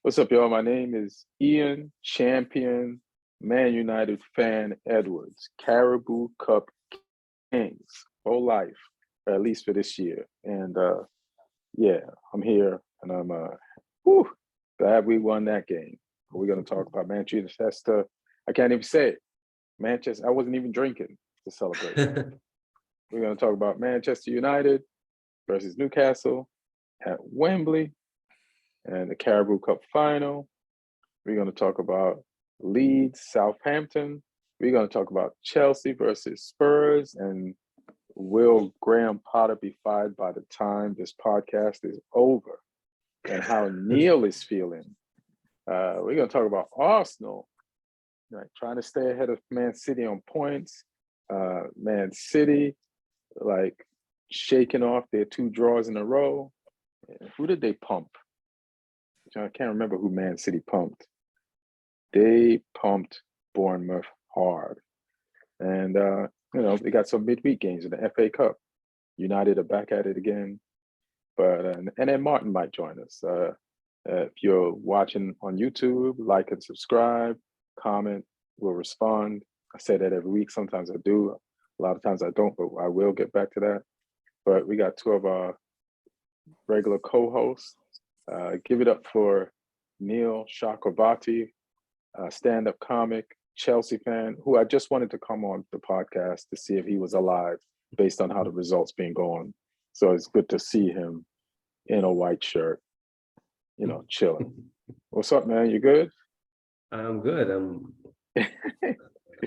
What's up, y'all? My name is Ian Champion, Man United fan Edwards, Carabao Cup Kings for life, or at least for this year. And yeah, I'm here, and I'm glad we won that game. We're gonna talk about Manchester. I can't even say it. Manchester. I wasn't even drinking to celebrate. We're gonna talk about Manchester United versus Newcastle at Wembley and the Carabao Cup final. We're going to talk about Leeds, Southampton. We're going to talk about Chelsea versus Spurs, and will Graham Potter be fired by the time this podcast is over, and how Neil is feeling. We're going to talk about Arsenal, right, trying to stay ahead of Man City on points. Man City, like, shaking off their 2 draws in a row. Who did they pump? I can't remember who Man City pumped. They pumped Bournemouth hard. And, they got some midweek games in the FA Cup. United are back at it again. But and then Martin might join us. If you're watching on YouTube, like and subscribe, comment, we'll respond. I say that every week. Sometimes I do. A lot of times I don't, but I will get back to that. But we got 2 of our regular co-hosts. Give it up for Neil Chakravarty, stand-up comic, Chelsea fan, who I just wanted to come on the podcast to see if he was alive based on how the results been going. So it's good to see him in a white shirt, chilling. What's up, man? You good? I'm good.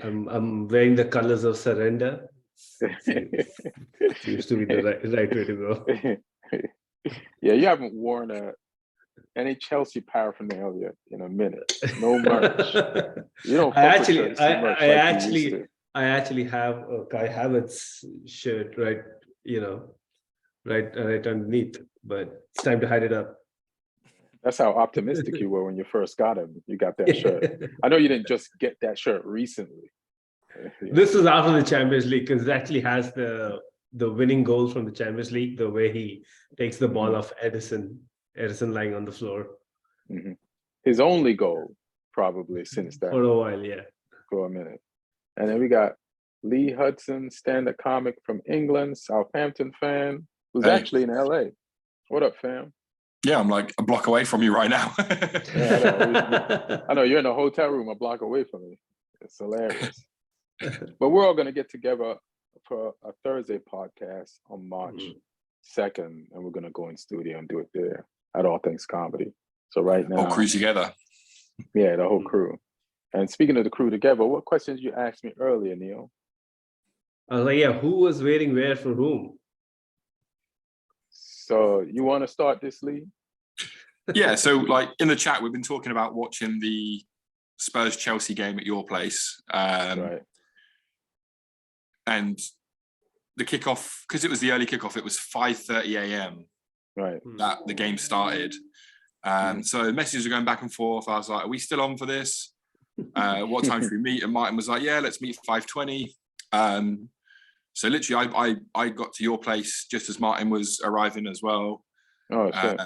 I'm wearing the colors of surrender. Seems to be the right way to go. Yeah, you haven't worn any Chelsea paraphernalia in a minute. No merch. You don't. I actually have a Kai Havertz shirt right underneath, but it's time to hide it up. That's how optimistic you were when you first got him. You got that shirt. I know you didn't just get that shirt recently. This was after the Champions League, because it actually has the winning goal from the Champions League, the way he takes the ball off Edison lying on the floor. Mm-hmm. His only goal, probably, since that. For a while, yeah. For a minute. And then we got Lee Hudson, stand-up comic from England, Southampton fan, who's actually in LA. What up, fam? Yeah, I'm like a block away from you right now. Yeah, I know you're in a hotel room a block away from me. It's hilarious. But we're all going to get together for a Thursday podcast on March 2nd, and we're going to go in studio and do it there at All Things Comedy. So right now, whole crew together. Yeah, the whole crew. And speaking of the crew together, what questions you asked me earlier, Neil? I was like, who was waiting where for whom? So you want to start this, Lee? Yeah, so like in the chat, we've been talking about watching the Spurs-Chelsea game at your place. Right. And the kickoff, because it was the early kickoff, it was 5:30 a.m. Right. that the game started. So messages are going back and forth. I was like, are we still on for this? What time should we meet? And Martin was like, yeah, let's meet 5:20. So literally, I got to your place just as Martin was arriving as well. Oh, shit.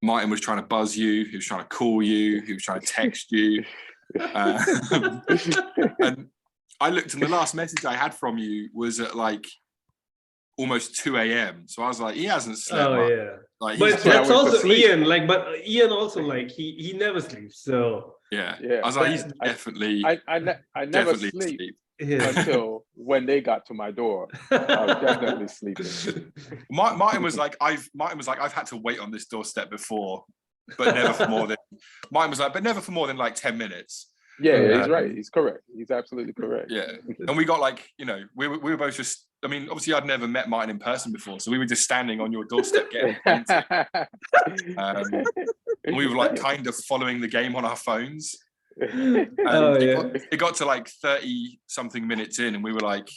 Martin was trying to buzz you. He was trying to call you. He was trying to text you. And I looked, and the last message I had from you was at like almost 2 a.m. So I was like, he hasn't slept. Oh, yeah. Like, but that's also Ian. But Ian also, like, he never sleeps. So yeah. I was like, he's definitely. I never sleep. Until when they got to my door. I was definitely sleeping. Martin was like, I've had to wait on this doorstep before, but never for more than. Martin was like, but never for more than like 10 minutes. Yeah, he's right. He's correct. He's absolutely correct. Yeah, and we got like, we were both just. I mean, obviously, I'd never met Martin in person before, so we were just standing on your doorstep getting acquainted. And we were like kind of following the game on our phones. It got to like 30 something minutes in, and we were like,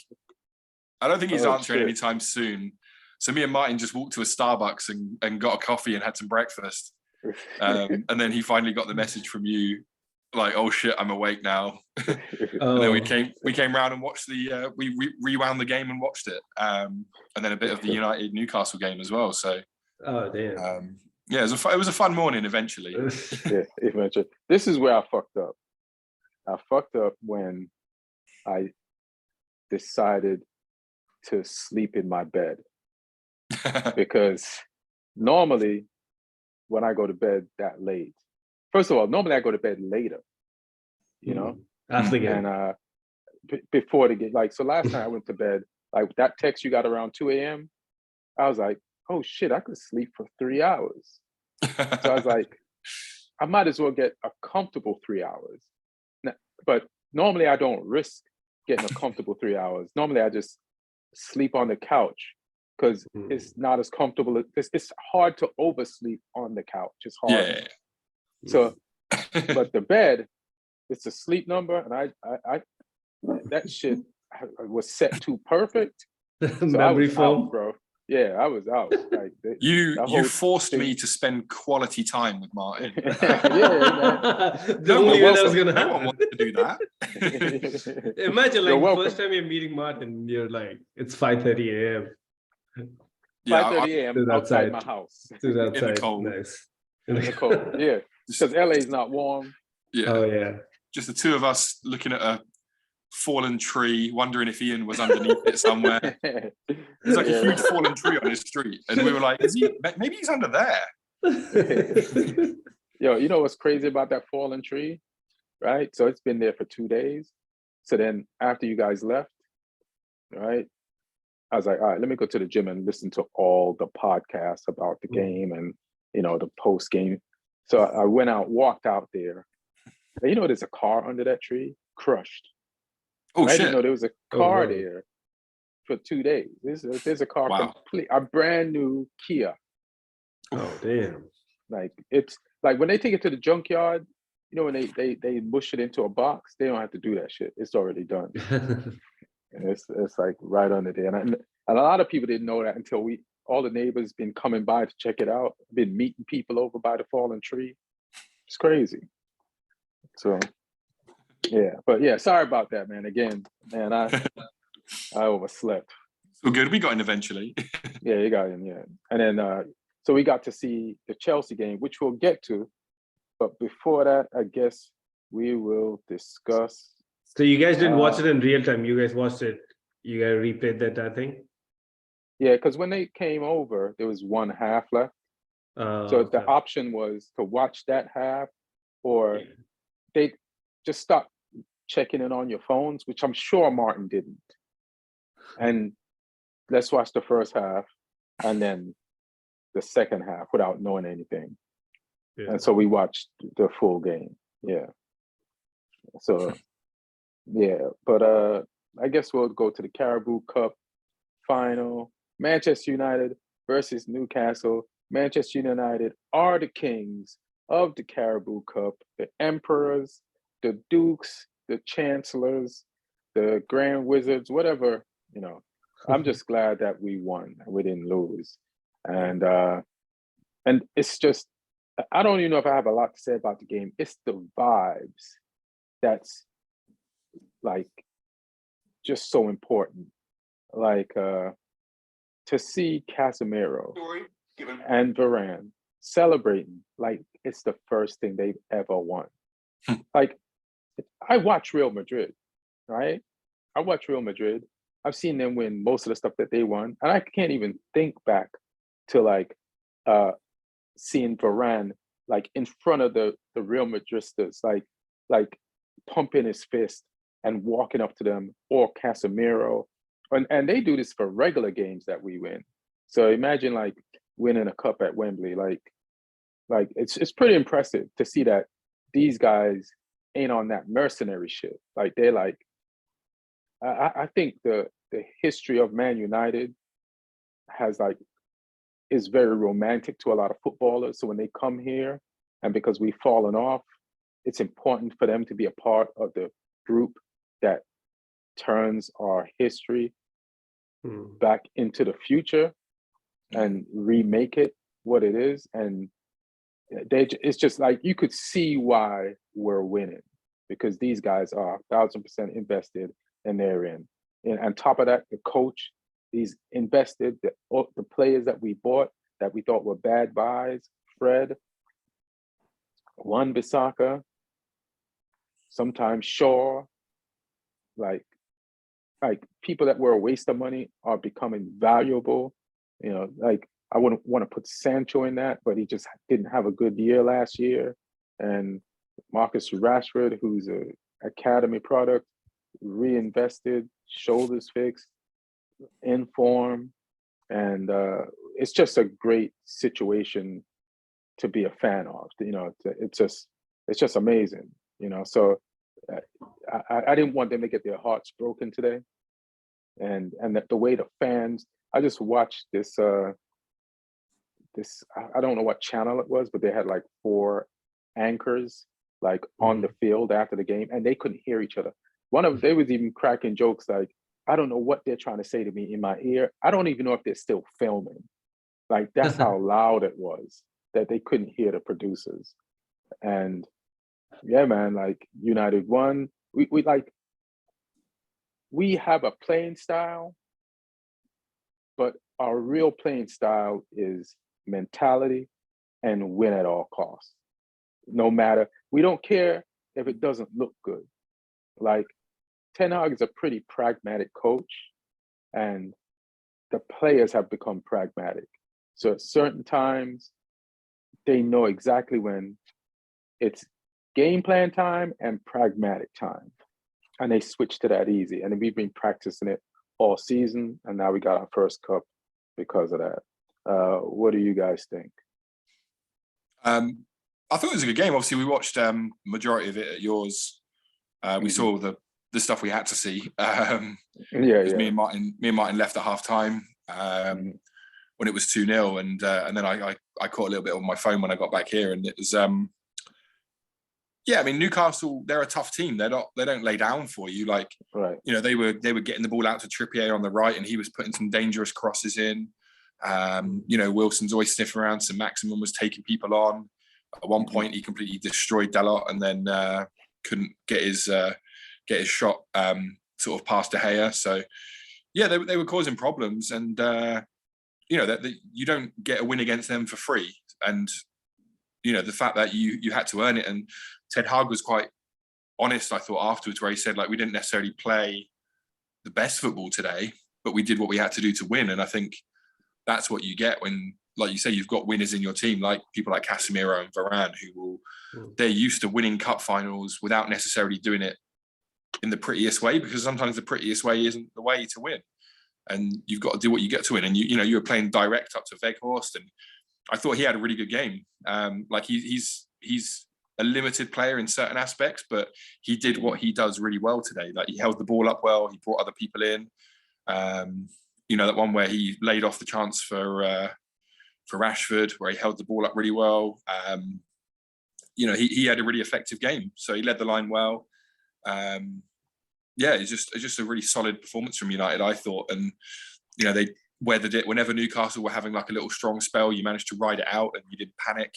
I don't think he's answering anytime soon. So me and Martin just walked to a Starbucks and got a coffee and had some breakfast. And then he finally got the message from you, like, oh shit, I'm awake now. And then we came round and watched we rewound the game and watched it. And then a bit of the United Newcastle game as well. So oh damn. Yeah, it was a fun morning eventually. Yeah, eventually. This is where I fucked up. I fucked up when I decided to sleep in my bed because normally when I go to bed that late, first of all, normally I go to bed later, you know, After the game. and before the game. Like, so last night I went to bed, like that text you got around 2 a.m. I was like, oh shit, I could sleep for 3 hours. So I was like, I might as well get a comfortable 3 hours. But normally I don't risk getting a comfortable 3 hours. Normally I just sleep on the couch because it's not as comfortable. It's hard to oversleep on the couch. It's hard. Yeah. So, but the bed, it's a sleep number, and I that shit was set too perfect. So Memory foam, bro. Yeah, I was out. Like you forced me to spend quality time with Martin. The only way that was gonna happen. No one wanted to do that. Imagine, like, the first time you're meeting Martin, you're like, it's 5:30 a.m. 5:30 a.m. outside my house. In the cold. Nice. In the cold. Yeah, because LA is not warm. Yeah. Oh yeah. Just the two of us looking at a fallen tree, wondering if Ian was underneath it somewhere. There's like a huge fallen tree on his street, and we were like, maybe he's under there. Yo, you know what's crazy about that fallen tree, right? So it's been there for 2 days. So then after you guys left, right, I was like, all right, let me go to the gym and listen to all the podcasts about the game and, you know, the post game. So I went out, walked out there. And you know, there's a car under that tree, crushed. Oh, shit. I didn't know there was a car there for 2 days. There's a car complete, a brand new Kia. Oh, damn. Like, it's like when they take it to the junkyard, you know, when they mush it into a box, they don't have to do that shit. It's already done. And it's like right under there. And a lot of people didn't know that until all the neighbors been coming by to check it out, been meeting people over by the fallen tree. It's crazy. So, yeah. But yeah, sorry about that, man. Again, man, I overslept. So good. We got in eventually. Yeah, you got in, yeah. And then, so we got to see the Chelsea game, which we'll get to. But before that, I guess we will discuss. So you guys didn't watch it in real time. You guys watched it. You guys replayed that thing? Yeah, because when they came over, there was one half left. So the option was to watch that half, or they just stop checking in on your phones, which I'm sure Martin didn't. And let's watch the first half and then the second half without knowing anything. Yeah. And so we watched the full game. Yeah. So, yeah. But I guess we'll go to the Carabao Cup final. Manchester United versus Newcastle. Manchester United are the kings of the Carabao Cup, the emperors, the dukes, the chancellors, the grand wizards, whatever, you know. I'm just glad that we won and we didn't lose. And it's just, I don't even know if I have a lot to say about the game. It's the vibes that's like just so important. Like to see Casemiro and Varane celebrating like it's the first thing they've ever won. Like, I watch Real Madrid, right? I watch Real Madrid. I've seen them win most of the stuff that they won. And I can't even think back to like seeing Varane like in front of the Real Madristas, like pumping his fist and walking up to them, or Casemiro. And they do this for regular games that we win. So imagine like winning a cup at Wembley. Like it's pretty impressive to see that these guys ain't on that mercenary shit. Like they're like, I think the history of Man United is very romantic to a lot of footballers. So when they come here, and because we've fallen off, it's important for them to be a part of the group that turns our history back into the future and remake it what it is. And it's just like, you could see why we're winning, because these guys are 1,000% invested and they're in. And on top of that, the coach, he's invested, the players that we bought that we thought were bad buys, Fred, Wan-Bissaka, sometimes Shaw, like people that were a waste of money are becoming valuable. Like I wouldn't want to put Sancho in that, but he just didn't have a good year last year. And Marcus Rashford, who's a academy product, reinvested, shoulders fixed, in form, and it's just a great situation to be a fan of. It's just amazing. So I didn't want them to get their hearts broken today, and that the way the fans. I just watched this. I don't know what channel it was, but they had like 4 anchors like on the field after the game, and they couldn't hear each other. They was even cracking jokes like, I don't know what they're trying to say to me in my ear. I don't even know if they're still filming. Like that's how loud it was that they couldn't hear the producers. And yeah, man, like United won. We have a playing style, but our real playing style is mentality and win at all costs. No matter, we don't care if it doesn't look good. Like Ten Hag is a pretty pragmatic coach, and the players have become pragmatic. So at certain times, they know exactly when it's game plan time and pragmatic time. And they switch to that easy. And we've been practicing it all season, and now we got our first cup because of that. What do you guys think? I thought it was a good game. Obviously, we watched majority of it at yours. We saw the stuff we had to see. Me and Martin left at half time when it was 2-0, and then I caught a little bit on my phone when I got back here, and it was I mean, Newcastle, they're a tough team. They don't lay down for you. Like, right. They were getting the ball out to Trippier on the right, and he was putting some dangerous crosses in. Wilson's always sniffing around. So Maximum was taking people on. At one point, he completely destroyed Dalot, and then couldn't get his shot sort of past De Gea. So yeah, they were causing problems, and that you don't get a win against them for free. And the fact that you had to earn it. And Ten Hag was quite honest, I thought, afterwards, where he said, like, we didn't necessarily play the best football today, but we did what we had to do to win. And I think that's what you get when, like you say, you've got winners in your team, like people like Casemiro and Varane, they're used to winning cup finals without necessarily doing it in the prettiest way, because sometimes the prettiest way isn't the way to win. And you've got to do what you get to win. And you were playing direct up to Weghorst, and I thought he had a really good game. Like he's a limited player in certain aspects, but he did what he does really well today. Like he held the ball up well. He brought other people in. That one where he laid off the chance for Rashford, where he held the ball up really well. He had a really effective game. So he led the line well. It's just a really solid performance from United, I thought. And they weathered it. Whenever Newcastle were having like a little strong spell, you managed to ride it out and you didn't panic.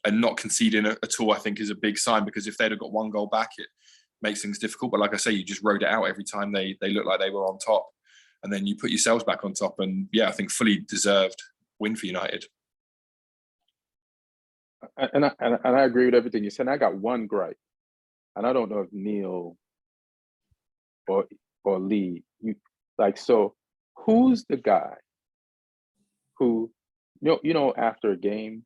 And not conceding at all, I think, is a big sign, because if they'd have got one goal back, it makes things difficult. But like I say, you just rode it out every time they looked like they were on top, and then you put yourselves back on top. And I think fully deserved win for United. And I agree with everything you said. And I got one gripe, and I don't know if Neil or Lee, who's the guy who, after a game,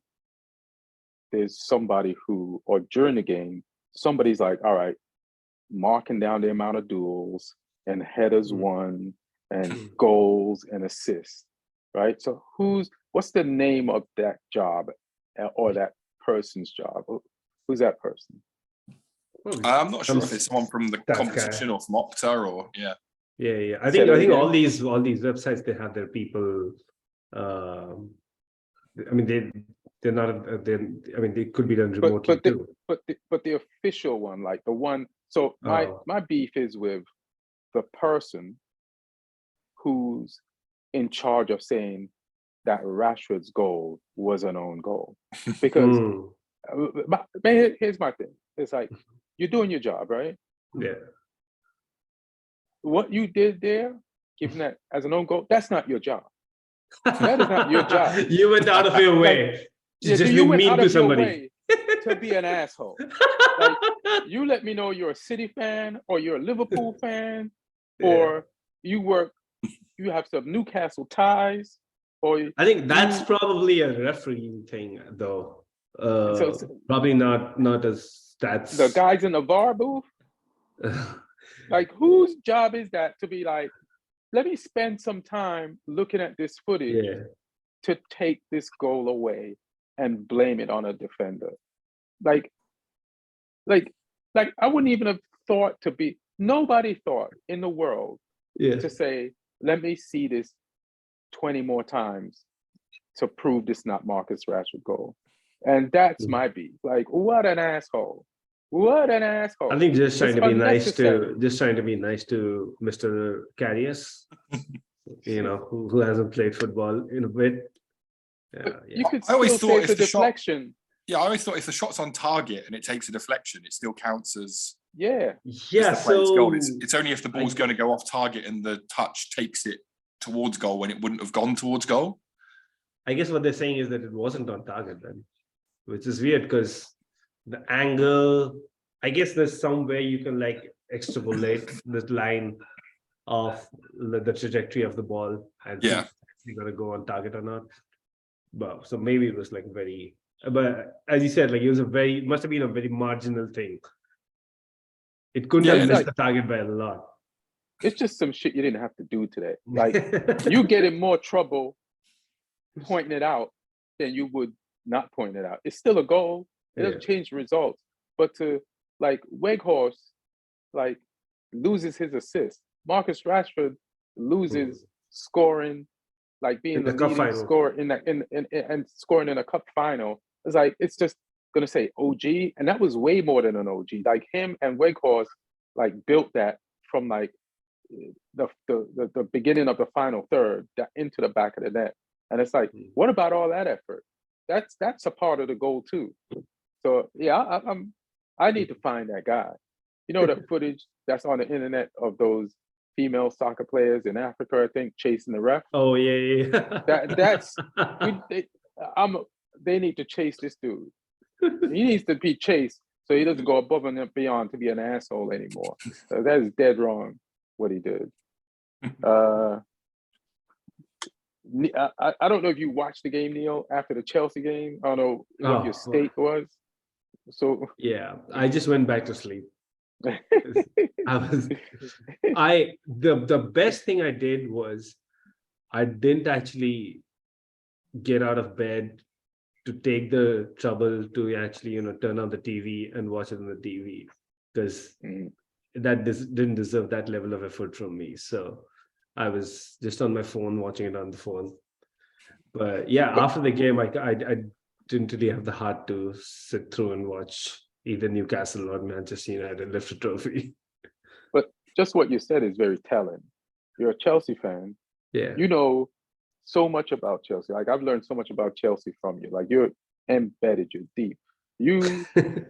there's somebody who, or during the game, somebody's like, all right, marking down the amount of duels and headers won and goals and assists, right? So what's the name of that job or that person's job? Who's that person? I'm not sure if it's someone from the competition or from Opta or Yeah. I think all these websites, they have their people. They're not. They could be done remotely too. But the official one, like the one. So my beef is with the person who's in charge of saying that Rashford's goal was an own goal, because here's my thing. It's like, you're doing your job, right? Yeah. What you did there, given that as an own goal, that's not your job. That is not your job. You went out of your way to Yeah, just you be went mean out to of your somebody. way to be an asshole. Like, you let me know you're a City fan or you're a Liverpool fan or you have some Newcastle ties or I think that's you probably a referee thing, though. so Probably not as that's the guys in the VAR booth. Like, whose job is that to be like, let me spend some time looking at this footage to take this goal away and blame it on a defender? Like I wouldn't even have thought to be, nobody thought in the world to say, let me see this 20 more times to prove this not Marcus Rashford goal. And that's my beef. Like, what an asshole. What an asshole. I think just trying to be nice to Mr. Carius, who hasn't played football in a bit. You could I always still thought say it's a deflection. I always thought if the shot's on target and it takes a deflection, it still counts as the player's goal. It's only if the ball's going to go off target and the touch takes it towards goal when it wouldn't have gone towards goal. I guess what they're saying is that it wasn't on target then, which is weird because the angle, I guess there's some way you can like extrapolate the line of the trajectory of the ball and see if it's actually going to go on target or not. But so maybe it was like very, but as you said, like it was must have been a very marginal thing. It couldn't have missed the target by a lot. It's just some shit you didn't have to do today. Like, you get in more trouble pointing it out than you would not point it out. It's still a goal. It doesn't change the results. But to like Weghorst, like, loses his assist. Marcus Rashford loses scoring, like being the leading scorer and scoring in a cup final. It's like, it's just gonna say OG, and that was way more than an OG. Like, him and Weghorst like built that from like the beginning of the final third into the back of the net. And it's like, what about all that effort? That's a part of the goal too. So yeah, I need to find that guy. You know, the footage that's on the internet of those female soccer players in Africa, I think, chasing the ref. Oh yeah. They need to chase this dude. He needs to be chased so he doesn't go above and beyond to be an asshole anymore. So that is dead wrong what he did. I don't know if you watched the game, Neil, after the Chelsea game. I don't know what your state was. So yeah, I just went back to sleep. The best thing I did was I didn't actually get out of bed to take the trouble to actually turn on the TV and watch it on the TV, because that didn't deserve that level of effort from me. So I was just on my phone watching it on the phone. But yeah, after the game, I didn't really have the heart to sit through and watch either Newcastle or Manchester United lift a trophy. But just what you said is very telling. You're a Chelsea fan. Yeah. You know so much about Chelsea. Like, I've learned so much about Chelsea from you. Like, you're embedded, you're deep. You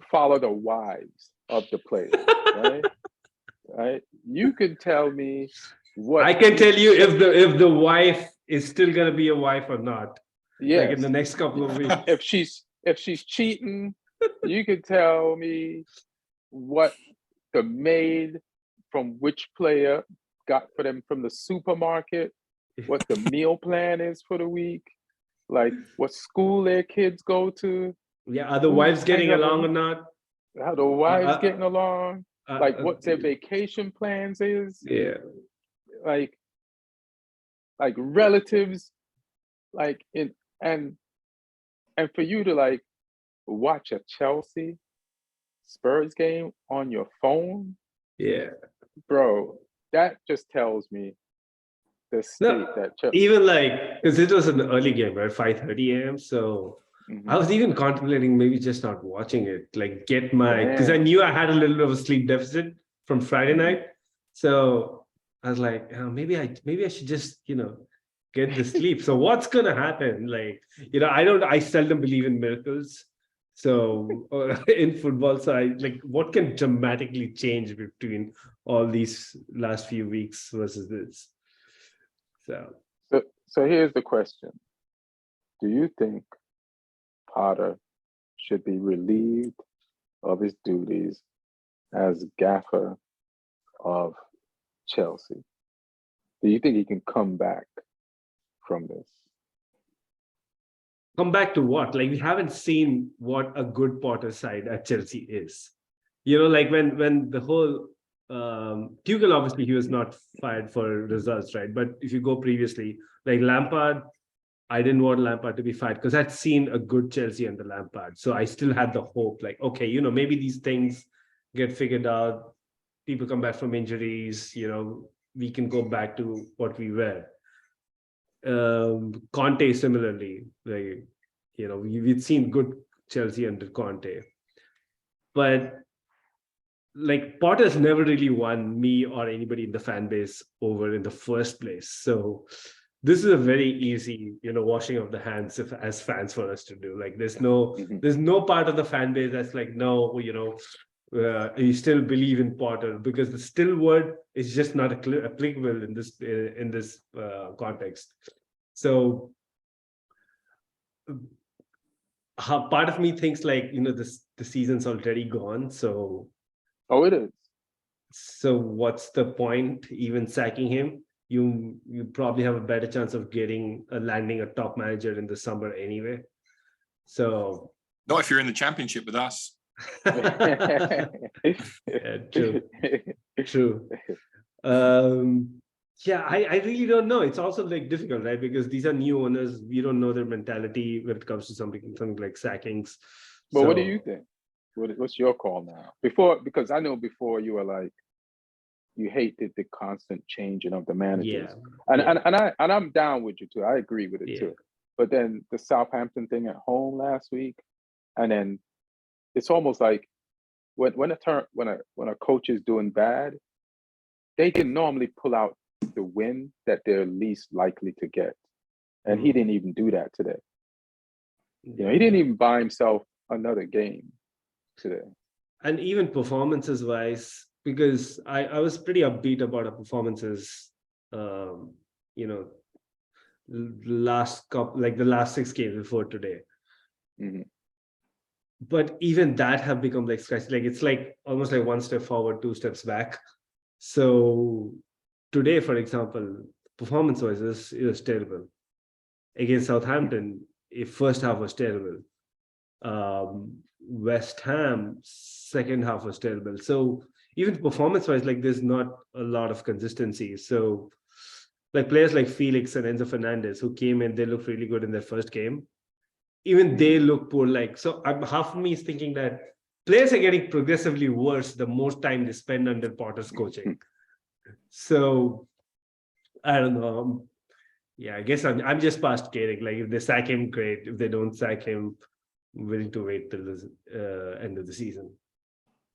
follow the wives of the players, right? Right? You can tell me what I can tell you if the wife is still gonna be a wife or not. Yes. Like in the next couple of weeks. If she's cheating, you can tell me what the maid from which player got for them from the supermarket, what the meal plan is for the week, like what school their kids go to. Yeah, are the wives getting along or not? How the wives getting along? Like what their vacation plans is? Yeah. Like relatives, like and for you to like watch a Chelsea Spurs game on your phone, bro, that just tells me the state that Chelsea. Even like, because it was an early game, right? 5:30 a.m. So I was even contemplating maybe just not watching it, like get my, because I knew I had a little bit of a sleep deficit from Friday night. So I was like, maybe I should just, get the sleep. So what's going to happen? Like, I seldom believe in miracles. So in football, so what can dramatically change between all these last few weeks versus this? So here's the question. Do you think Potter should be relieved of his duties as gaffer of Chelsea? Do you think he can come back from this? Come back to what? Like, we haven't seen what a good Potter side at Chelsea is. You know, like when the whole Tuchel, obviously he was not fired for results, right? But if you go previously, like Lampard, I didn't want Lampard to be fired because I'd seen a good Chelsea under Lampard. So I still had the hope, like, okay, you know, maybe these things get figured out. People come back from injuries, you know, we can go back to what we were. Conte similarly, like, you know, we've seen good Chelsea under Conte, but like Potter's never really won me or anybody in the fan base over in the first place. So this is a very easy, you know, washing of the hands as fans for us to do. Like there's no part of the fan base that's like, no, you know, you still believe in Potter, because the still word is just not applicable in this context. So part of me thinks like, you know, the season's already gone. So it is. So what's the point even sacking him? You probably have a better chance of landing a top manager in the summer anyway. So not if you're in the championship with us. Yeah, true. Yeah, I really don't know. It's also like difficult, right? Because these are new owners. We don't know their mentality when it comes to something like sackings. But what do you think? What's your call now? Because I know before you were like, you hated the constant changing of the managers. And I'm down with you too. I agree with it too. But then the Southampton thing at home last week, and then it's almost like when a coach is doing bad, they can normally pull out the win that they're least likely to get. And he didn't even do that today. You know, he didn't even buy himself another game today. And even performances wise, because I was pretty upbeat about our performances, you know, the last 6 games before today. But even that have become like scratch. Like it's like almost like 1 step forward, 2 steps back. So today, for example, performance wise, it was terrible. Against Southampton, first half was terrible. West Ham, second half was terrible. So even performance-wise, like there's not a lot of consistency. So like players like Felix and Enzo Fernandez, who came in, they looked really good in their first game. Even they look poor. Like, so half of me is thinking that players are getting progressively worse the more time they spend under Potter's coaching. So I don't know. Yeah, I guess I'm just past caring. Like if they sack him, great. If they don't sack him, I'm willing to wait till the end of the season.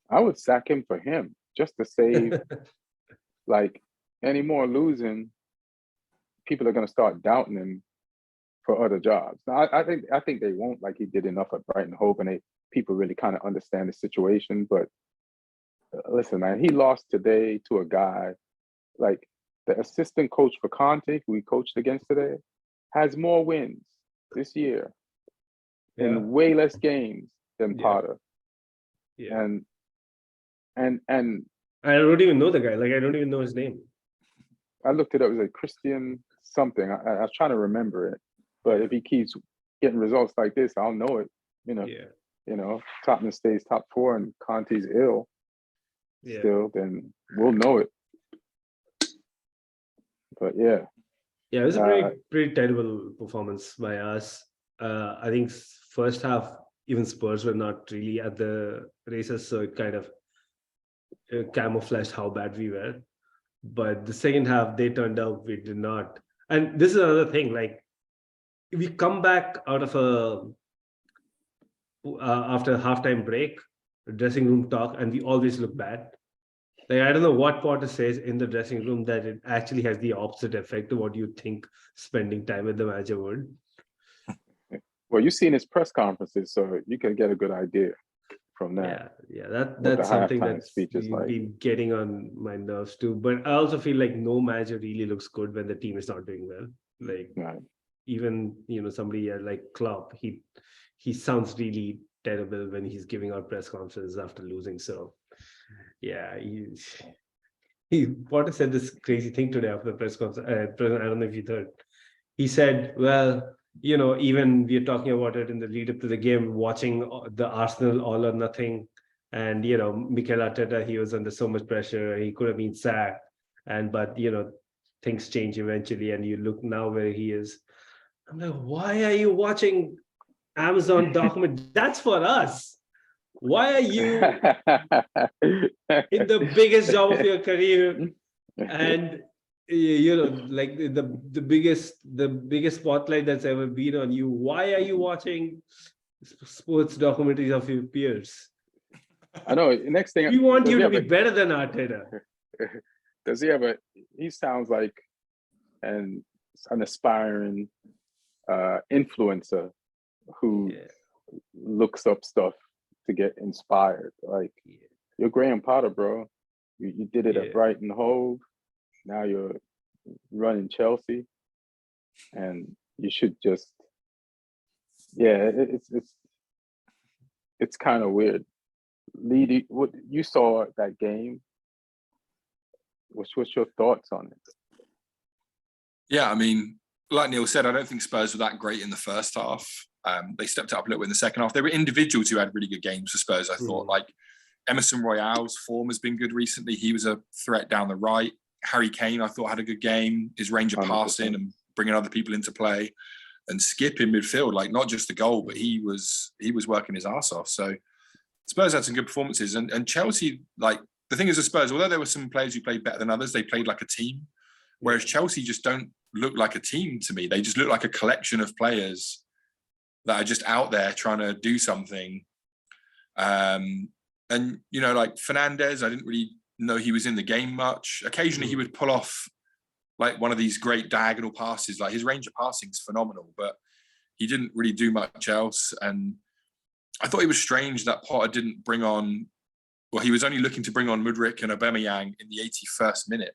I would sack him for him, just to save. Like any more losing, people are going to start doubting him for other jobs. Now, I think they won't. Like he did enough at Brighton Hove, and people really kind of understand the situation. But listen, man, he lost today to a guy like the assistant coach for Conte, who he coached against today, has more wins this year in way less games than Potter. Yeah. And I don't even know the guy. Like I don't even know his name. I looked it up. It was like Christian something. I was trying to remember it. But if he keeps getting results like this, I'll know it. You know. Yeah. You know, Tottenham stays top 4 and Conte's ill still, then we'll know it. But yeah, it was a pretty terrible performance by us. I think first half, even Spurs were not really at the races, so it kind of camouflaged how bad we were. But the second half, they turned out we did not. And this is another thing, like if we come back out of after a halftime break, dressing room talk, and we always look bad. Like I don't know what Potter says in the dressing room that it actually has the opposite effect of what you think spending time with the manager would. Well, you've seen his press conferences, so you can get a good idea from that. Yeah, that's something that's been getting on my nerves too. But I also feel like no manager really looks good when the team is not doing well. Like Right. even somebody like Klopp, he sounds really terrible when he's giving out press conferences after losing. So yeah, he Potter said this crazy thing today after the press conference. I don't know if you heard. He said, well, even we're talking about it in the lead up to the game, watching the Arsenal All or Nothing, and Mikel Arteta, he was under so much pressure, he could have been sacked, but things change eventually, and you look now where he is. I'm like, why are you watching Amazon document? That's for us. Why are you in the biggest job of your career, and like the biggest spotlight that's ever been on you? Why are you watching sports documentaries of your peers? I know. Next thing, We want you to be better than Arteta. Does he ever? He sounds like an aspiring influencer who looks up stuff to get inspired. Like you're Graham Potter, bro. You did it at Brighton Hove. Now you're running Chelsea, and you should just, it's kind of weird. Lee, what you saw that game? What's your thoughts on it? Yeah, I mean, like Neil said, I don't think Spurs were that great in the first half. They stepped up a little bit in the second half. There were individuals who had really good games for Spurs, I thought. Like Emerson Royale's form has been good recently. He was a threat down the right. Harry Kane, I thought, had a good game. His range of 100%. Passing and bringing other people into play. And Skip in midfield, like not just the goal, but he was working his ass off. So Spurs had some good performances. And Chelsea, like the thing is with Spurs, although there were some players who played better than others, they played like a team. Whereas Chelsea just don't look like a team to me. They just look like a collection of players that are just out there trying to do something. And, like Fernandes, I didn't really know he was in the game much. Occasionally he would pull off like one of these great diagonal passes. Like his range of passing is phenomenal, but he didn't really do much else. And I thought it was strange that Potter didn't bring on, well, he was only looking to bring on Mudryk and Aubameyang in the 81st minute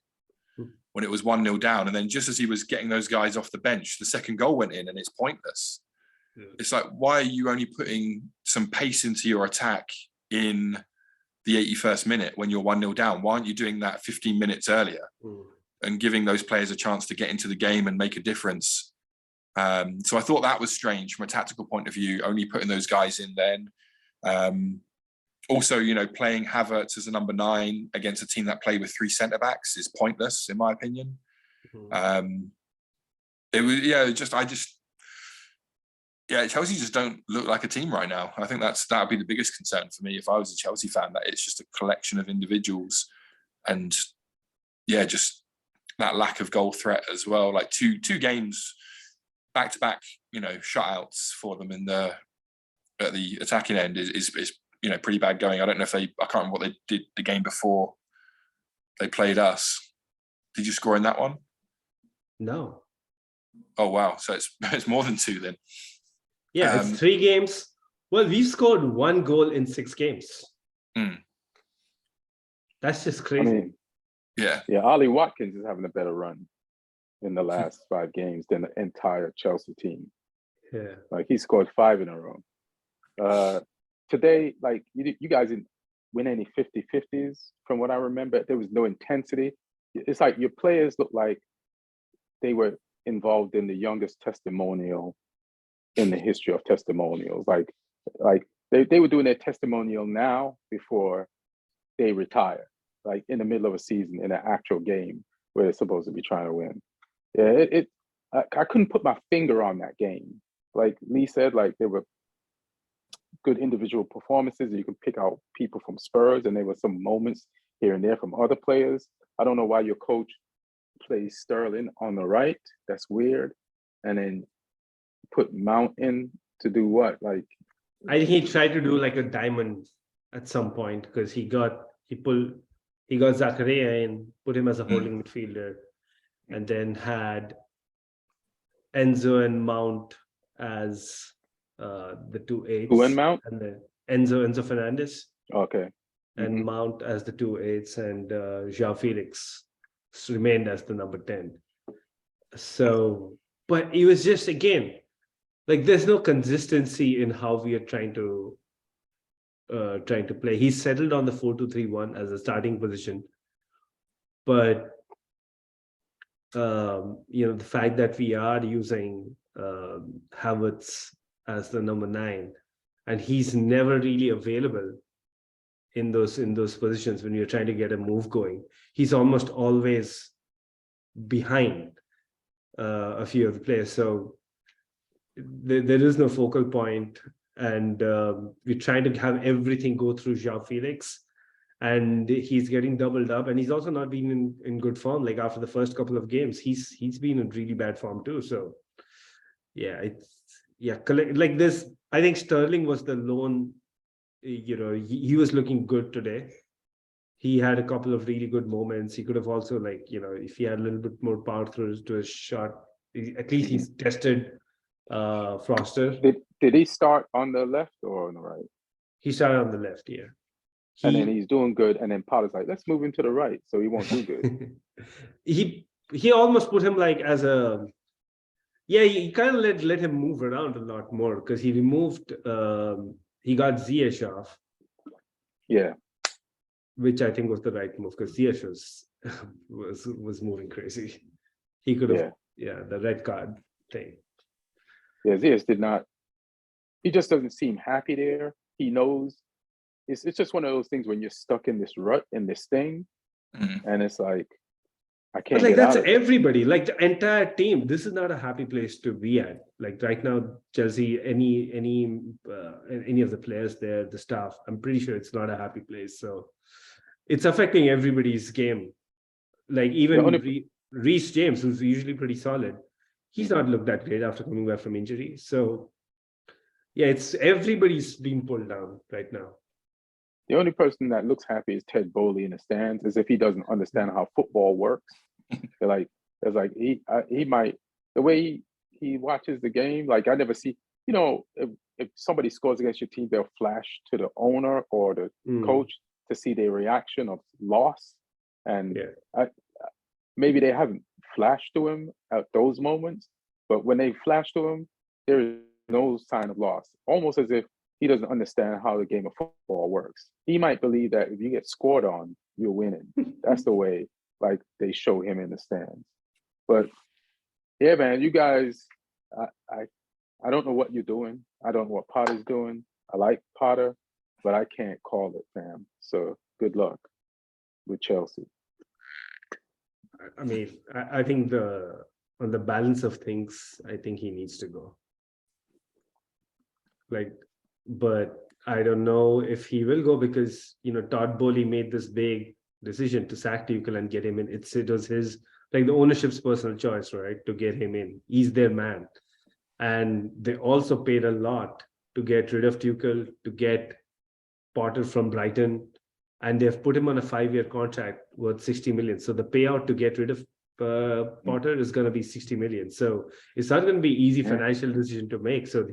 when it was 1-0 down. And then just as he was getting those guys off the bench, the second goal went in and it's pointless. Yeah. It's like, why are you only putting some pace into your attack in the 81st minute when you're 1-0 down? Why aren't you doing that 15 minutes earlier and giving those players a chance to get into the game and make a difference? So I thought that was strange from a tactical point of view, only putting those guys in then. Also, playing Havertz as a number 9 against a team that play with 3 centre-backs is pointless, in my opinion. It was, Chelsea just don't look like a team right now. I think that would be the biggest concern for me if I was a Chelsea fan, that it's just a collection of individuals and, just that lack of goal threat as well. Like two games back-to-back, shutouts for them at the attacking end is pretty bad going. I don't know if I can't remember what they did the game before they played us. Did you score in that one? No. Oh, wow. So it's more than 2 then. Yeah, it's 3 games. Well, we've scored 1 goal in 6 games. That's just crazy. I mean, yeah, Ollie Watkins is having a better run in the last 5 games than the entire Chelsea team. Yeah. Like he scored 5 in a row. Today, like you guys didn't win any 50-50s from what I remember. There was no intensity. It's like your players looked like they were involved in the youngest testimonial in the history of testimonials. Like they were doing their testimonial now before they retire, like in the middle of a season in an actual game where they're supposed to be trying to win. Yeah, I couldn't put my finger on that game. Like Lee said, like there were good individual performances. You can pick out people from Spurs, and there were some moments here and there from other players. I don't know why your coach plays Sterling on the right. That's weird. And then put Mount in to do what? Like I think he tried to do like a diamond at some point because he got Zakaria in, put him as a holding midfielder, and then had Enzo and Mount as the 2 8s. Who and Mount? And then Enzo Fernandez. Okay. And Mount as the 2 8s, and João Felix remained as the number 10. So but it was just, again, like there's no consistency in how we are trying to play. He's settled on the 4-2-3-1 as a starting position, but the fact that we are using Havertz as the number 9, and he's never really available in those positions when you're trying to get a move going. He's almost always behind a few of the players, so there is no focal point, and we're trying to have everything go through João Felix, and he's getting doubled up, and he's also not been in good form. Like after the first couple of games, he's been in really bad form too. So like this, I think Sterling was the lone, he was looking good today. He had a couple of really good moments. He could have also, if he had a little bit more power through to his shot, at least he's tested Foster. Did he start on the left or on the right? He started on the left, yeah. And then he's doing good, and then Potter's like, let's move him to the right, so he won't do good. he almost put him like as a, he kind of let him move around a lot more, because he removed he got Ziyech off. Yeah. Which I think was the right move, because Ziyech was moving crazy. He could have, the red card thing. Yeah, Ziyech did not. He just doesn't seem happy there. He knows it's just one of those things when you're stuck in this rut, in this thing, and it's like, I can't. But like get that's out of it. everybody, like the entire team. This is not a happy place to be at. Like right now, Chelsea, any of the players there, the staff, I'm pretty sure it's not a happy place. So it's affecting everybody's game. Like even Reece James, who's usually pretty solid, he's not looked that great after coming back from injury. So it's everybody's being pulled down right now. The only person that looks happy is Ted Bowley in the stands, as if he doesn't understand how football works. He might, the way he watches the game, like I never see, if somebody scores against your team, they'll flash to the owner or the coach to see their reaction of loss. And maybe they haven't flashed to him at those moments, but when they flash to him, there is no sign of loss, almost as if he doesn't understand how the game of football works. He might believe that if you get scored on, you're winning. That's the way, like, they show him in the stands. But yeah, man, you guys, I don't know what you're doing. I don't know what Potter's doing. I like Potter, but I can't call it, fam. So good luck with Chelsea. I mean, I think on the balance of things, I think he needs to go. But I don't know if he will go, because Todd Bowley made this big decision to sack Tuchel and get him in. It was his, like, the ownership's personal choice, right, to get him in. He's their man, and they also paid a lot to get rid of Tuchel, to get Potter from Brighton, and they've put him on a 5-year contract worth 60 million. So the payout to get rid of Potter is going to be 60 million. So it's not going to be easy financial decision to make. So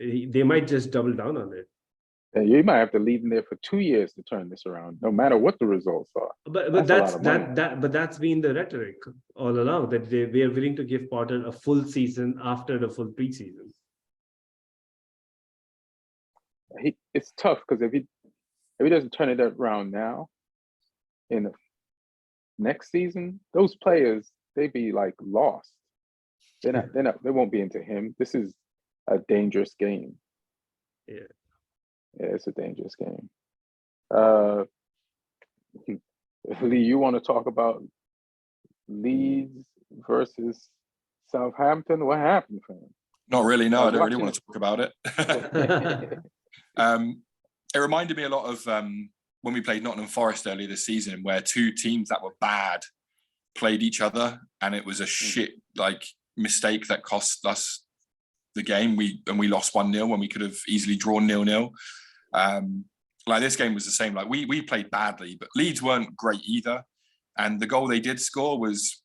they might just double down on it. And you might have to leave him there for 2 years to turn this around, no matter what the results are. But that's been the rhetoric all along, that they are willing to give Potter a full season after the full preseason. It's tough, because if he doesn't turn it around now, in the next season, those players, they'd be like lost. They won't be into him. This is a dangerous game. Yeah, it's a dangerous game. Lee, you want to talk about Leeds versus Southampton? What happened, fam? Not really, no. I don't really want to talk about it. It reminded me a lot of when we played Nottingham Forest earlier this season, where two teams that were bad played each other, and it was a shit mistake that cost us the game. We lost 1-0 when we could have easily drawn 0-0. This game was the same. We played badly, but Leeds weren't great either. And the goal they did score was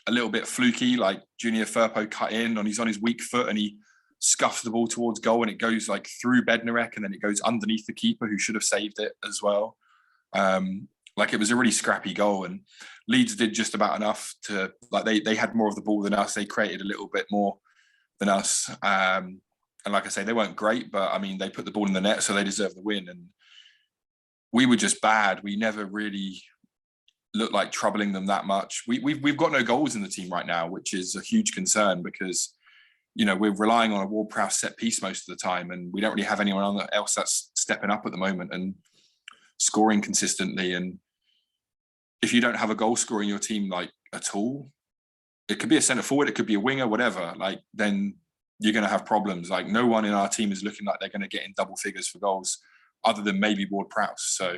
a little bit fluky. Junior Firpo cut in he's on his weak foot, and he scuffs the ball towards goal, and it goes through Bednarek, and then it goes underneath the keeper, who should have saved it as well. Like, it was a really scrappy goal, and Leeds did just about enough to, like, they had more of the ball than us. They created a little bit more than us. And like I say, they weren't great, but I mean, they put the ball in the net, so they deserve the win. And we were just bad. We never really looked like troubling them that much. We've got no goals in the team right now, which is a huge concern because, you know, we're relying on a Ward-Prowse set piece most of the time, and we don't really have anyone else that's stepping up at the moment and scoring consistently. And if you don't have a goal scorer in your team, like, at all, it could be a centre forward, it could be a winger, whatever, like, then you're going to have problems. Like, no one in our team is looking like they're going to get in double figures for goals, other than maybe Ward-Prowse. So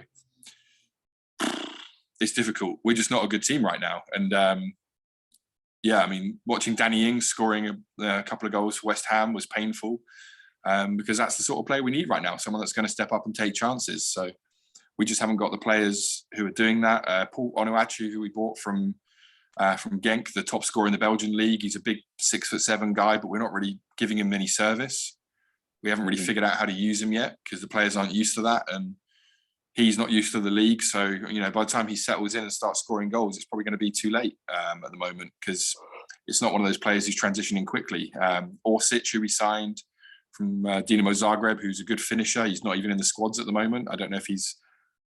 it's difficult. We're just not a good team right now. And yeah, I mean, watching Danny Ings scoring a couple of goals for West Ham was painful, because that's the sort of player we need right now, someone that's going to step up and take chances. So we just haven't got the players who are doing that. Paul Onuachu, who we bought from Genk, the top scorer in the Belgian league. He's a big 6'7" guy, but we're not really giving him any service. We haven't really figured out how to use him yet because the players aren't used to that, and he's not used to the league. So, you know, by the time he settles in and starts scoring goals, it's probably going to be too late at the moment, because it's not one of those players who's transitioning quickly. Orsic, who we signed from Dinamo Zagreb, who's a good finisher. He's not even in the squads at the moment. I don't know if he's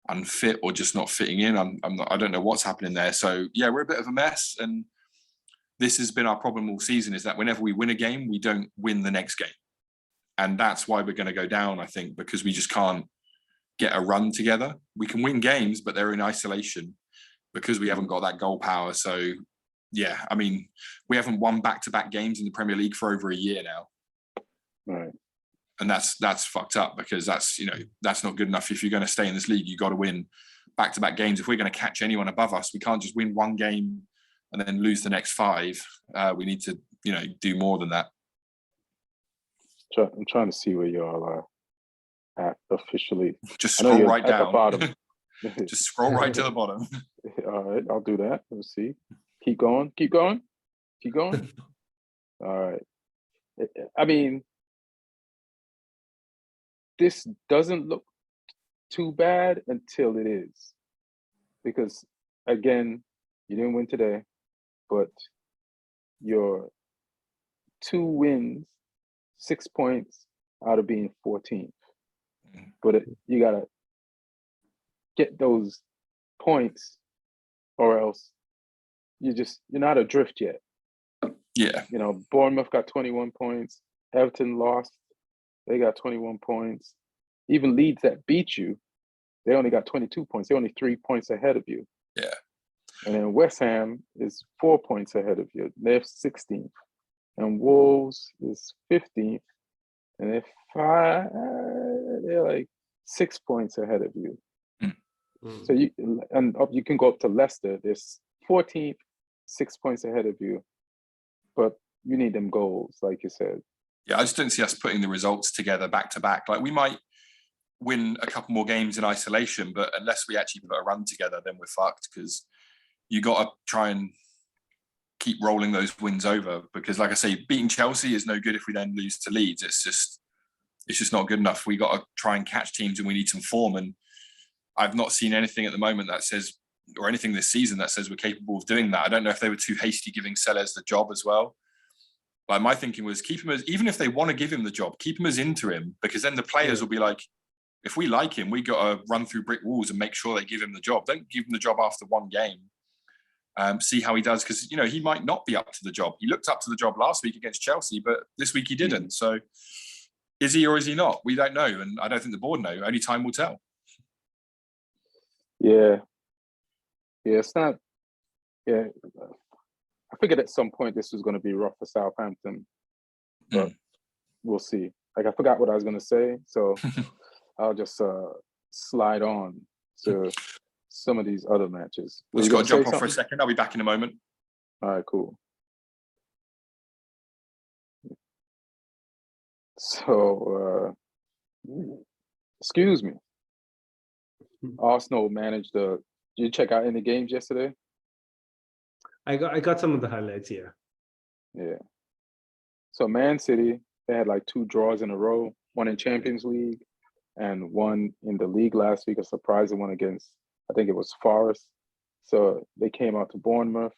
unfit or just not fitting in. I don't know what's happening there. So yeah, we're a bit of a mess, and this has been our problem all season, is that whenever we win a game, we don't win the next game. And that's why we're going to go down, I think, because we just can't get a run together. We can win games, but they're in isolation because we haven't got that goal power. So yeah, I mean, we haven't won back-to-back games in the Premier League for over a year now. Right. And that's fucked up, because that's, you know, that's not good enough. If you're going to stay in this league, you got to win back-to-back games. If we're going to catch anyone above us, we can't just win one game and then lose the next five. We need to, you know, do more than that. I'm trying to see where y'all are at officially. Just scroll right down. The bottom. Just scroll right to the bottom. All right, I'll do that. Let's see. Keep going. Keep going. Keep going. All right. I mean, this doesn't look too bad until it is. Because, again, you didn't win today, but your 2 wins, 6 points out of being 14th. But you got to get those points, or else you're not adrift yet. Yeah. You know, Bournemouth got 21 points. Everton lost. They got 21 points. Even Leeds that beat you, they only got 22 points. They're only 3 points ahead of you. Yeah. And then West Ham is 4 points ahead of you. They're 16th. And Wolves is 15th. And they're like 6 points ahead of you. Mm. So you can go up to Leicester. There's 14th, 6 points ahead of you. But you need them goals, like you said. Yeah, I just don't see us putting the results together back to back. Like, we might win a couple more games in isolation, but unless we actually put a run together, then we're fucked, because you got to try and keep rolling those wins over. Because, like I say, beating Chelsea is no good if we then lose to Leeds. It's just not good enough. We got to try and catch teams, and we need some form. And I've not seen anything at the moment that says, or anything this season that says we're capable of doing that. I don't know if they were too hasty giving Sellers the job as well. Like, my thinking was, keep him as, even if they want to give him the job, keep him as interim, because then the players will be like, if we like him, we got to run through brick walls and make sure they give him the job. Don't give him the job after one game. See how he does, because, you know, he might not be up to the job. He looked up to the job last week against Chelsea, but this week he didn't. So is he or is he not? We don't know, and I don't think the board know. Only time will tell. Yeah, it's not. Yeah, I figured at some point this was going to be rough for Southampton, but we'll see. Like, I forgot what I was going to say, so I'll just slide on to some of these other matches. Let's got to jump off for a second. I'll be back in a moment. All right, cool. So, excuse me. Arsenal managed to. Did you check out any games yesterday? I got some of the highlights here. Yeah. So Man City, they had like 2 draws in a row, one in Champions League and one in the league last week, a surprising one against I think it was Forest. So they came out to Bournemouth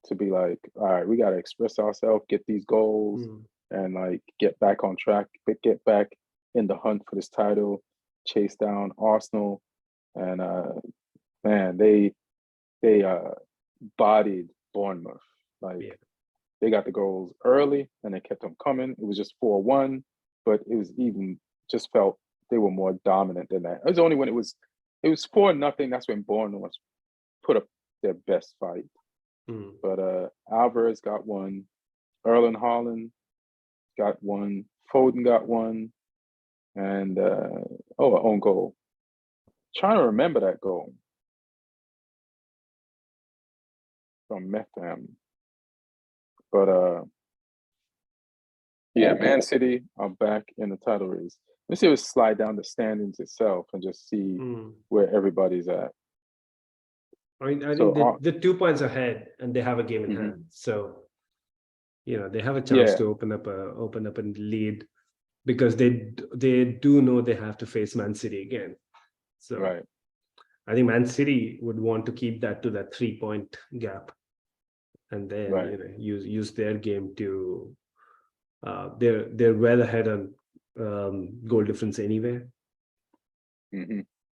to be like, all right, we got to express ourselves, get these goals, and like get back on track, but get back in the hunt for this title, chase down Arsenal, and man, they bodied Bournemouth. Like they got the goals early and they kept them coming. It was just 4-1, but it was even just felt they were more dominant than that. It was only when it was 4-0. That's when Bournemouth put up their best fight. But Alvarez got one, Erling Haaland got one, Foden got one, and an own goal. Trying to remember that goal from Metham. But yeah, Man City are back in the title race. Let's see if we slide down the standings itself and just see where everybody's at. I think they're 2 points ahead, and they have a game in hand. So, they have a chance to open up a lead, because they do know they have to face Man City again. So, right. I think Man City would want to keep that to that 3-point gap, and then use their game to. They're well ahead on goal difference anyway.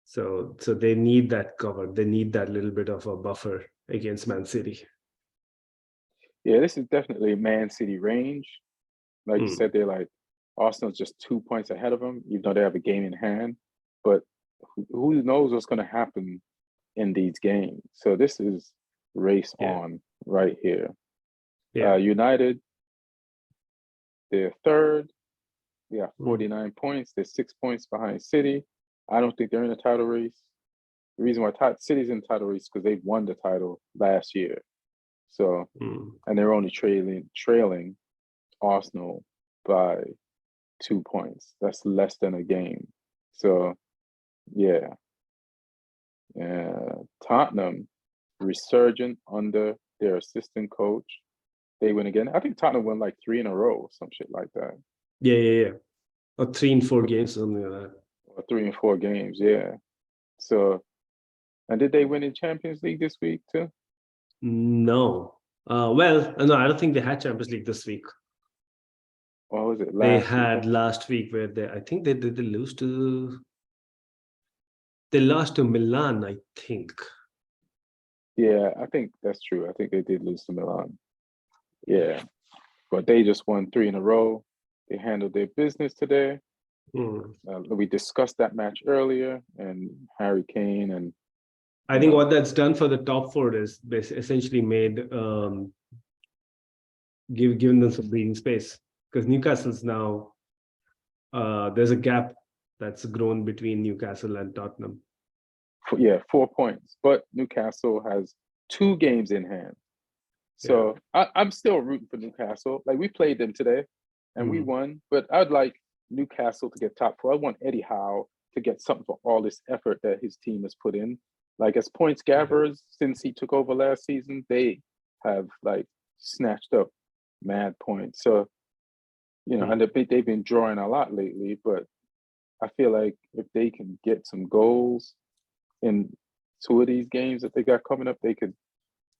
So they need that cover. They need that little bit of a buffer against Man City. Yeah, this is definitely Man City range. Like you said, they're like Arsenal's just 2 points ahead of them, even though they have a game in hand. But who knows what's going to happen in these games? So this is race on right here. United, they're third. They got 49 points. They're 6 points behind City. I don't think they're in the title race. The reason why City's in the title race is because they've won the title last year. So, and they're only trailing Arsenal by 2 points. That's less than a game. So, yeah. Tottenham resurgent under their assistant coach. They win again. I think Tottenham won like 3 in a row, some shit like that. Yeah. Or 3 in 4 games, something like that. Or 3 in 4 games, yeah. So, and did they win in Champions League this week too? No. No, I don't think they had Champions League this week. Or was it last week? Last week where I think they lost to Milan, I think. Yeah, I think that's true. I think they did lose to Milan. Yeah. But they just won 3 in a row. They handled their business today. We discussed that match earlier, and Harry Kane and I think what that's done for the top 4 is essentially made given them some breathing space, because Newcastle's now there's a gap that's grown between Newcastle and Tottenham. 4 points, but Newcastle has 2 games in hand. So I'm still rooting for Newcastle. Like, we played them today and we won, but I'd like Newcastle to get top 4. I want Eddie Howe to get something for all this effort that his team has put in. Like, as points gatherers, since he took over last season, they have like snatched up mad points. So, and they've been drawing a lot lately, but I feel like if they can get some goals in 2 of these games that they got coming up, they could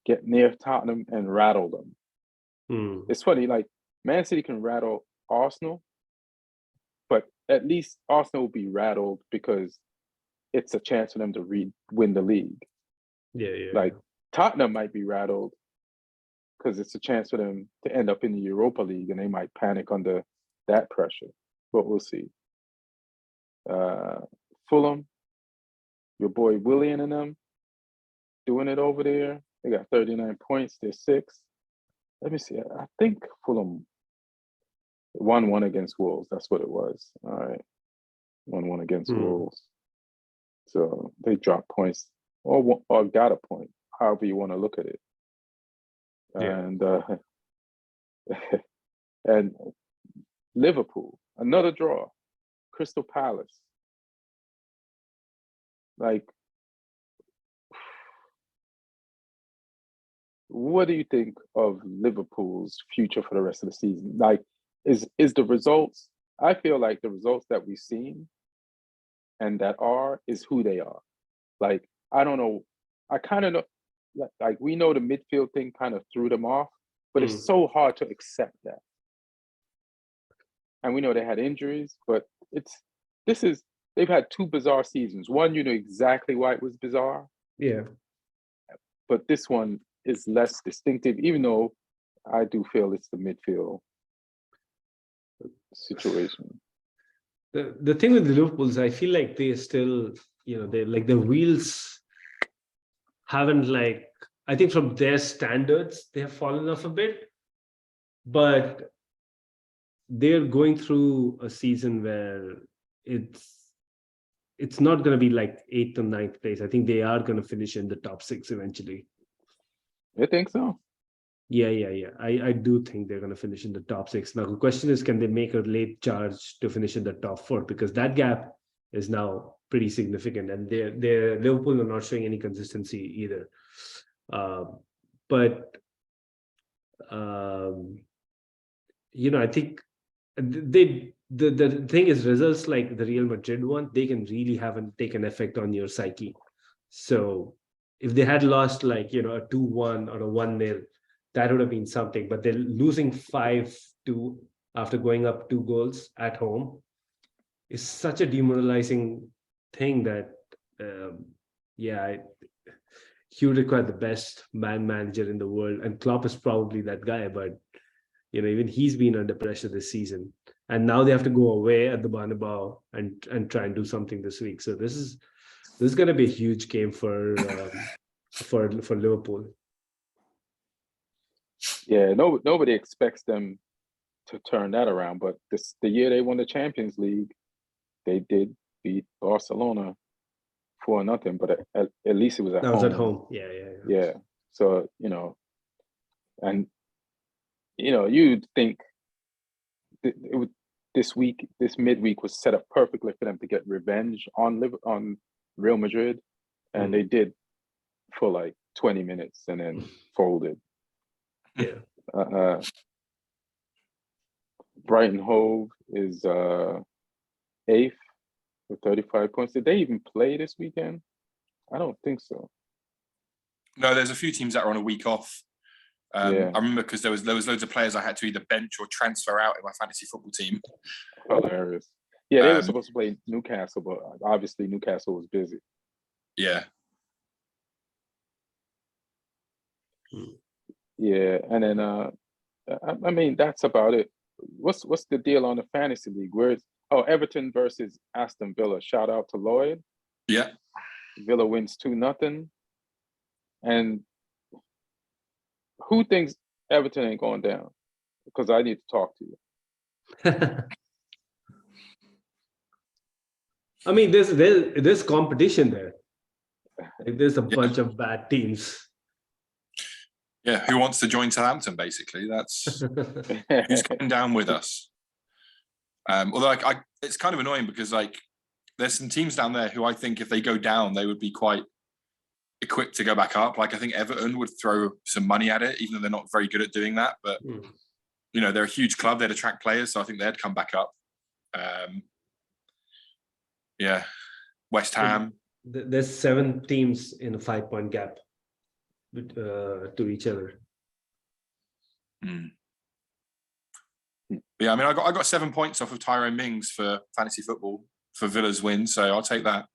get near Tottenham and rattle them. It's funny, like, Man City can rattle Arsenal, but at least Arsenal will be rattled because it's a chance for them to win the league. Yeah. Like, Tottenham might be rattled because it's a chance for them to end up in the Europa League, and they might panic under that pressure. But we'll see. Fulham, your boy Willian and them, doing it over there. They got 39 points. They're 6th. Let me see. I think Fulham 1-1 against Wolves. That's what it was. All right. 1-1 against Wolves. So they dropped points or got a point, however you want to look at it. And and Liverpool, another draw. Crystal Palace. Like, what do you think of Liverpool's future for the rest of the season? Like, is the results? I feel like the results that we've seen and that is who they are. Like, I don't know. I kind of know, like we know the midfield thing kind of threw them off, but it's so hard to accept that. And we know they had injuries, but they've had two bizarre seasons. One, you know exactly why it was bizarre. Yeah. But this one is less distinctive, even though I do feel it's the midfield situation. The thing with the Liverpool's, I feel like they still, they like the wheels haven't I think from their standards, they have fallen off a bit, but they're going through a season where it's not going to be like 8th or 9th place. I think they are going to finish in the top 6 eventually. You think so? Yeah. I do think they're going to finish in the top 6. Now, the question is, can they make a late charge to finish in the top 4? Because that gap is now pretty significant, and they're Liverpool are not showing any consistency either. But I think the thing is, results like the Real Madrid one, they can really take an effect on your psyche. So if they had lost a 2-1 or a 1-0, that would have been something. But they're losing 5-2 after going up 2 goals at home is such a demoralizing thing that he would require the best manager in the world, and Klopp is probably that guy, but even he's been under pressure this season, and now they have to go away at the Bernabeu and try and do something this week. So this is going to be a huge game for Liverpool. Yeah, nobody expects them to turn that around, but the year they won the Champions League, they did beat Barcelona 4-0, but at least it was at home. That was at home. Yeah. So and you'd think this midweek was set up perfectly for them to get revenge on Real Madrid, and they did for like 20 minutes and then folded. Yeah. Brighton Hove is 8th with 35 points. Did they even play this weekend? I don't think so. No, there's a few teams that are on a week off. I remember because there was loads of players I had to either bench or transfer out in my fantasy football team. Hilarious. Yeah, they were supposed to play Newcastle, but obviously Newcastle was busy. Yeah. Yeah, and then I mean that's about it. What's the deal on the fantasy league? Everton versus Aston Villa. Shout out to Lloyd. Yeah. Villa wins 2-0. And who thinks Everton ain't going down? Because I need to talk to you. I mean, there's competition there. There's a bunch of bad teams. Yeah, who wants to join Southampton? Basically, that's who's coming down with us. Although it's kind of annoying because there's some teams down there who I think if they go down, they would be quite equipped to go back up. I think Everton would throw some money at it, even though they're not very good at doing that. But they're a huge club; they'd attract players, so I think they'd come back up. West Ham. There's 7 teams in a 5-point gap to each other. Yeah, I mean, I got 7 points off of Tyrone Mings for fantasy football for Villa's win, so I'll take that.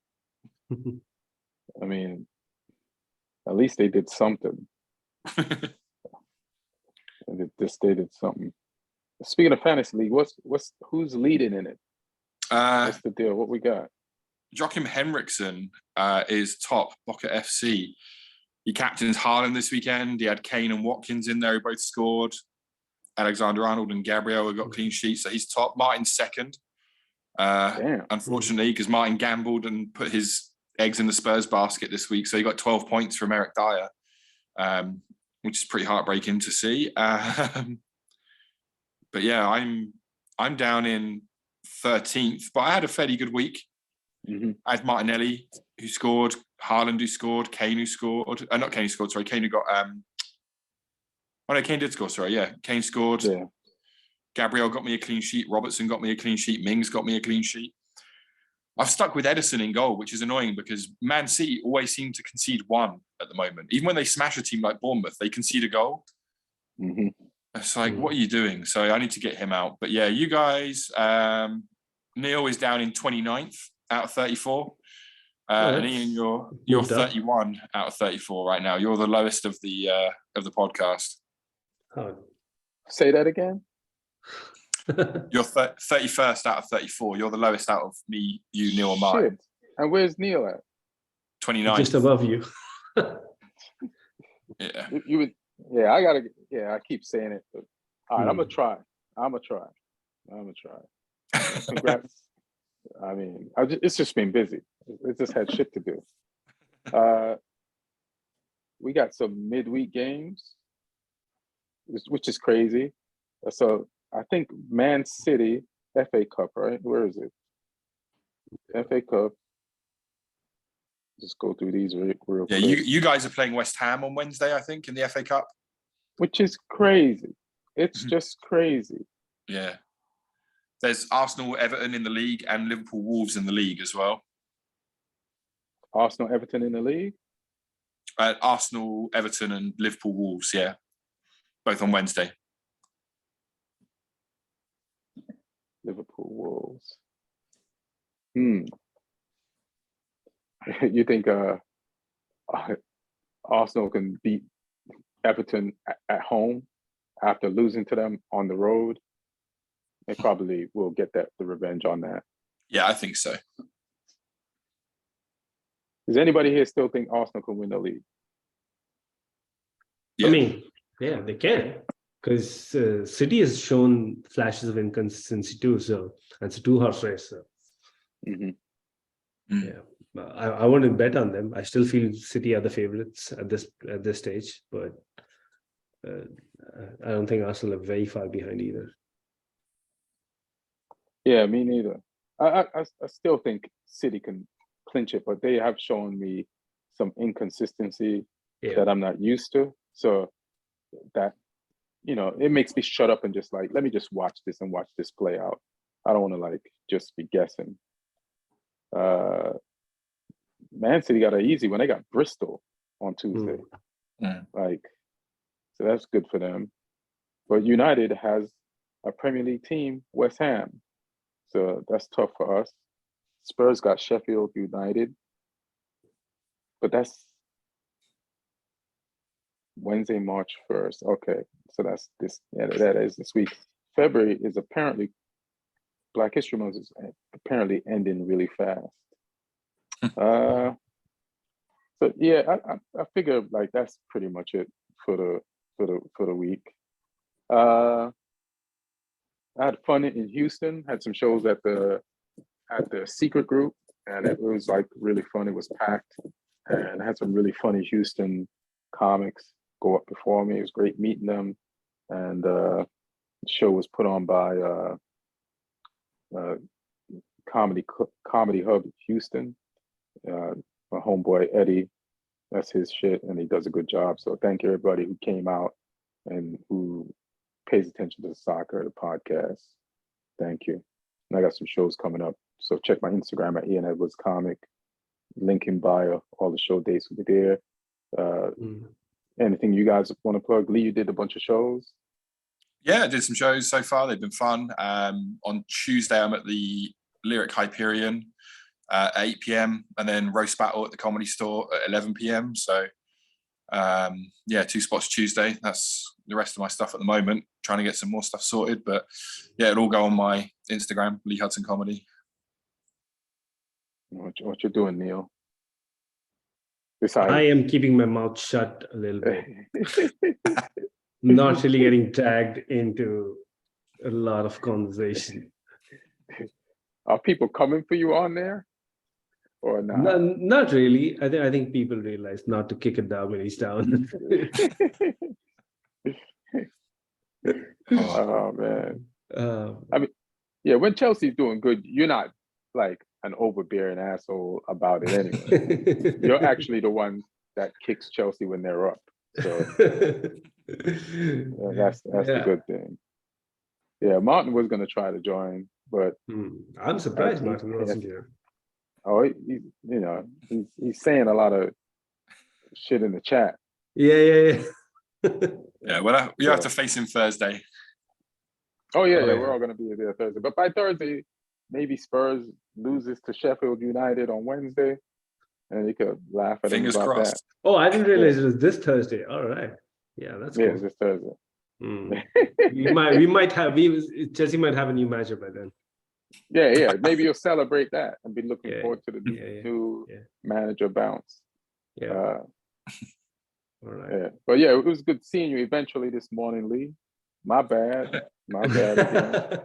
I mean, at least they did something. They did something. Speaking of fantasy league, who's leading in it? What's the deal? What we got? Joachim Henriksen is top. Boca FC. He captains Haaland this weekend. He had Kane and Watkins in there, who both scored. Alexander-Arnold and Gabriel have got clean sheets, so he's top. Martin's second. Unfortunately, because Martin gambled and put his eggs in the Spurs basket this week, so he got 12 points from Eric Dyer, which is pretty heartbreaking to see. But yeah, I'm down in 13th, but I had a fairly good week. I had Martinelli, who scored, Haaland, who scored, Kane, who scored. Not Kane, who scored, sorry. Kane, who got... Kane did score, sorry, yeah. Kane scored. Yeah. Gabriel got me a clean sheet. Robertson got me a clean sheet. Mings got me a clean sheet. I've stuck with Edison in goal, which is annoying because Man City always seem to concede one at the moment. Even when they smash a team like Bournemouth, they concede a goal. Mm-hmm. It's like, what are you doing? So I need to get him out. But yeah, you guys, Neil is down in 29th out of 34. And Ian, you're 31 out of 34 right now. You're the lowest of the podcast. Oh. Say that again. You're 31st out of 34. You're the lowest out of me, you, Neil, and Martin. Shit. And where's Neil at? 29. Just above you. Yeah. You would. Yeah, I keep saying it. But, all right, I'm gonna try. Congrats. I mean, it's just been busy. It's just had shit to do. We got some midweek games, which is crazy. So I think Man City FA Cup, right? Where is it? FA Cup. Just go through these real quick. Yeah, you guys are playing West Ham on Wednesday, I think, in the FA Cup. Which is crazy. It's just crazy. Yeah. There's Arsenal, Everton in the league, and Liverpool Wolves in the league as well. Arsenal, Everton in the league? Arsenal, Everton, and Liverpool Wolves, yeah. Both on Wednesday. Liverpool Wolves. You think Arsenal can beat Everton at home after losing to them on the road? They probably will get the revenge on that. Yeah, I think so. Does anybody here still think Arsenal can win the league? Yeah. I mean, yeah, they can. Because City has shown flashes of inconsistency too, so it's a two-horse race. So. Yeah, I wouldn't bet on them. I still feel City are the favorites at this stage, but I don't think Arsenal are very far behind either. Yeah, me neither. I still think City can clinch it, but they have shown me some inconsistency that I'm not used to. So that, it makes me shut up and just like, let me just watch this play out. I don't want to like just be guessing. Man City got it easy when they got Bristol on Tuesday. Like, so that's good for them. But United has a Premier League team, West Ham. So that's tough for us. Spurs got Sheffield United. But that's Wednesday, March 1st. Okay. So that's this. Yeah, that is this week. February is apparently, Black History Month is apparently ending really fast. So yeah, I figure like that's pretty much it for the week. I had fun in Houston. Had some shows at the Secret Group, and it was like really fun. It was packed, and I had some really funny Houston comics go up before me. It was great meeting them, and the show was put on by Comedy Hub Houston. My homeboy Eddie, that's his shit, and he does a good job. So thank you everybody who came out and who pays attention to soccer, the podcast. Thank you. And I got some shows coming up. So check my Instagram at Ian Edwards Comic. Link in bio. All the show dates will be there. Anything you guys want to plug? Lee, you did a bunch of shows. Yeah, I did some shows so far. They've been fun. On Tuesday, I'm at the Lyric Hyperion at 8 p.m. and then Roast Battle at the Comedy Store at 11 p.m. So, yeah, 2 spots Tuesday. That's the rest of my stuff at the moment. Trying to get some more stuff sorted. But, yeah, it'll all go on my Instagram, Lee Hudson Comedy. What you're doing, Neil? I am keeping my mouth shut a little bit. Not really getting dragged into a lot of conversation. Are people coming for you on there? Or not? No, not really. I think people realize not to kick it down when he's down. Oh man. I mean, yeah, when Chelsea's doing good, you're not like an overbearing asshole about it anyway. You're actually the one that kicks Chelsea when they're up. So that's the good thing. Yeah, Martin was gonna try to join, but I'm surprised Martin wasn't here. Oh, he's saying a lot of shit in the chat. Yeah. Yeah, well, you have to face him Thursday. Oh yeah, we're all gonna be there Thursday. But by Thursday, maybe Spurs loses to Sheffield United on Wednesday, and you could laugh at him Fingers about crossed. that. Oh, I didn't realize it was this Thursday. All right. Yeah, that's cool. Yeah, it's this Thursday. Chelsea might have a new matchup by then. Yeah. Maybe you'll celebrate that and be looking forward to the new manager bounce. Yeah. All right. Yeah. But yeah, it was good seeing you eventually this morning, Lee. My bad again.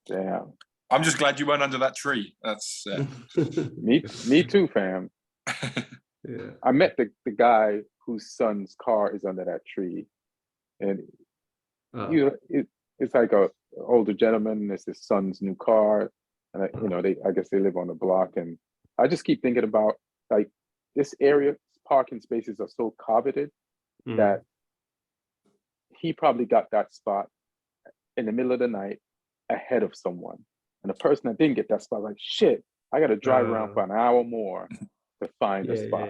Damn. I'm just glad you weren't under that tree. That's me too, fam. Yeah. I met the guy whose son's car is under that tree, and it's like a older gentleman. It's his son's new car, and I guess they live on the block. And I just keep thinking about like this area. Parking spaces are so coveted that he probably got that spot in the middle of the night ahead of someone. And the person that didn't get that spot, like, shit, I got to drive around for an hour more to find a spot.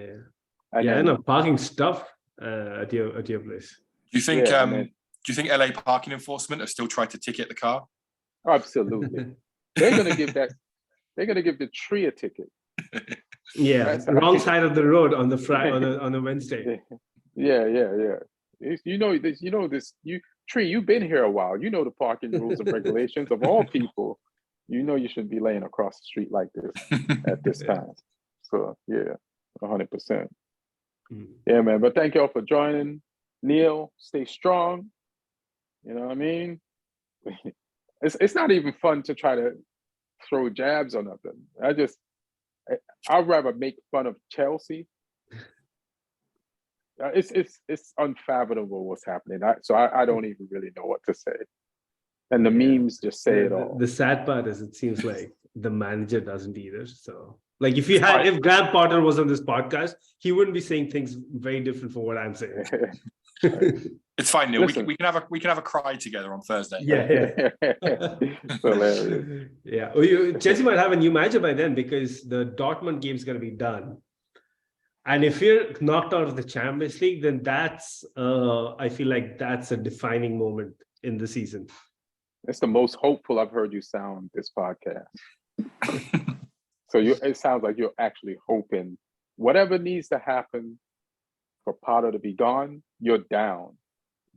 And parking stuff at your place. Do you think do you think LA parking enforcement have still tried to ticket the car? Absolutely. They're gonna give the tree a ticket. Yeah, wrong side of the road on the on a Wednesday. Yeah. Tree, you've been here a while. You know the parking rules and regulations of all people. You know you shouldn't be laying across the street like this at this time. So yeah, 100%. Yeah, man. But thank y'all for joining. Neil, stay strong. You know what I mean? It's not even fun to try to throw jabs or nothing. I'd rather make fun of Chelsea. It's unfathomable what's happening. So I don't even really know what to say. And the memes just say it all. The sad part is it seems like the manager doesn't either. So like if Graham Potter was on this podcast, he wouldn't be saying things very different from what I'm saying. It's fine, Neil. We can have a cry together on Thursday. Yeah. Hilarious. Yeah. Chelsea might have a new manager by then because the Dortmund game is going to be done. And if you're knocked out of the Champions League, then that's I feel like that's a defining moment in the season. It's the most hopeful I've heard you sound this podcast. So it sounds like you're actually hoping whatever needs to happen for Potter to be gone, you're down.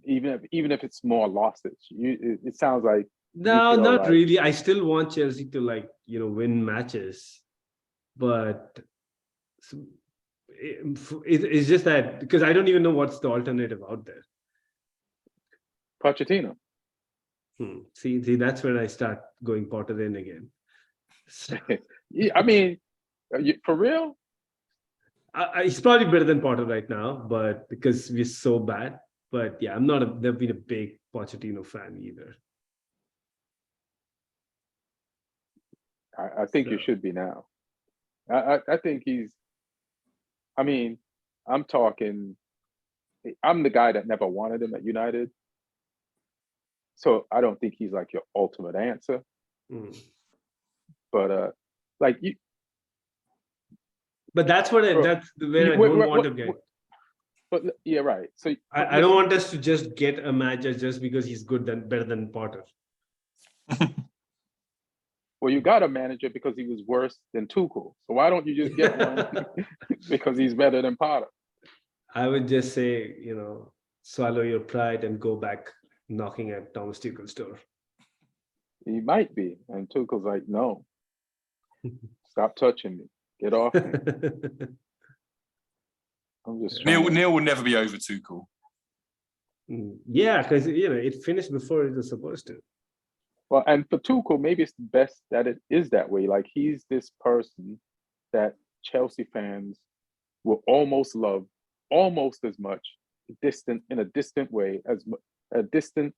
Even if it's more losses, it sounds like no, not really. I still want Chelsea to win matches, but it's just that because I don't even know what's the alternative out there. Pochettino. See, that's when I start going Potter in again. I mean, for real? He's probably better than Potter right now, but because we're so bad. But yeah, I'm not never been a big Pochettino fan either. I think you should be now. I think I'm the guy that never wanted him at United. So I don't think he's like your ultimate answer. But But that's where I don't want to get. But yeah, right. So I don't want us to just get a manager just because he's better than Potter. Well, you got a manager because he was worse than Tuchel. So why don't you just get one because he's better than Potter? I would just say, swallow your pride and go back knocking at Thomas Tuchel's door. He might be, and Tuchel's like, no, stop touching me, get off me. I'm just Neil will never be over Tuchel. Yeah, because it finished before it was supposed to. Well, and for Tuchel, maybe it's best that it is that way. Like he's this person that Chelsea fans will almost love, almost as much, in a distant way, as a distant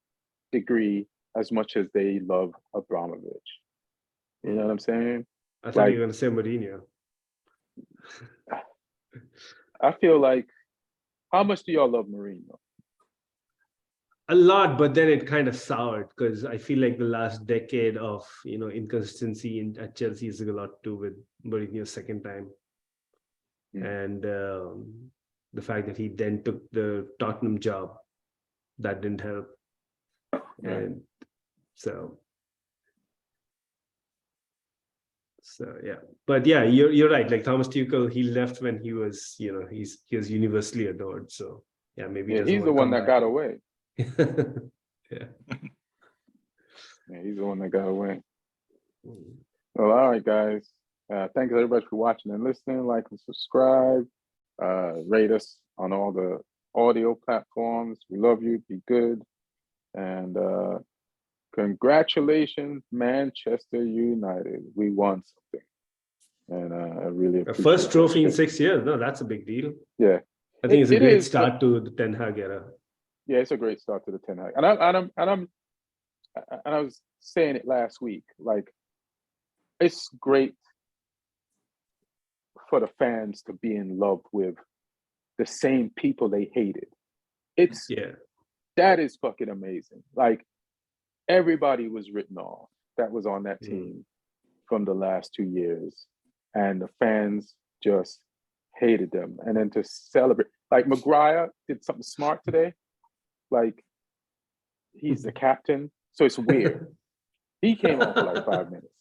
degree, as much as they love Abramovich. You know what I'm saying? I thought you were going to say Mourinho. I feel like, how much do y'all love Mourinho? A lot, but then it kind of soured because I feel like the last decade of inconsistency at Chelsea has a lot to do with Mourinho's second time. Mm. And the fact that he then took the Tottenham job, that didn't help. Right. And so yeah, but yeah, you're right. Like Thomas Tuchel, he left when he was, he was universally adored. So yeah, maybe he Yeah, doesn't he's want the to one come that back. got away. Yeah. Yeah, he's the one that got away. Mm. Well, all right, guys. Thanks everybody for watching and listening. Like and subscribe. Rate us on all the audio platforms. We love you. Be good. And congratulations, Manchester United. We won something. And I really A appreciate first trophy in that. 6 years. No, that's a big deal. Yeah. I think it's a It great is, start to the Ten Hag era. Yeah, it's a great start to the Ten Hag. And I was saying it last week. Like, it's great for the fans to be in love with the same people they hated. That is fucking amazing. Like, everybody was written off that was on that team from the last 2 years, and the fans just hated them. And then to celebrate, like Maguire did something smart today. Like, he's the captain, so it's weird. He came on for like 5 minutes.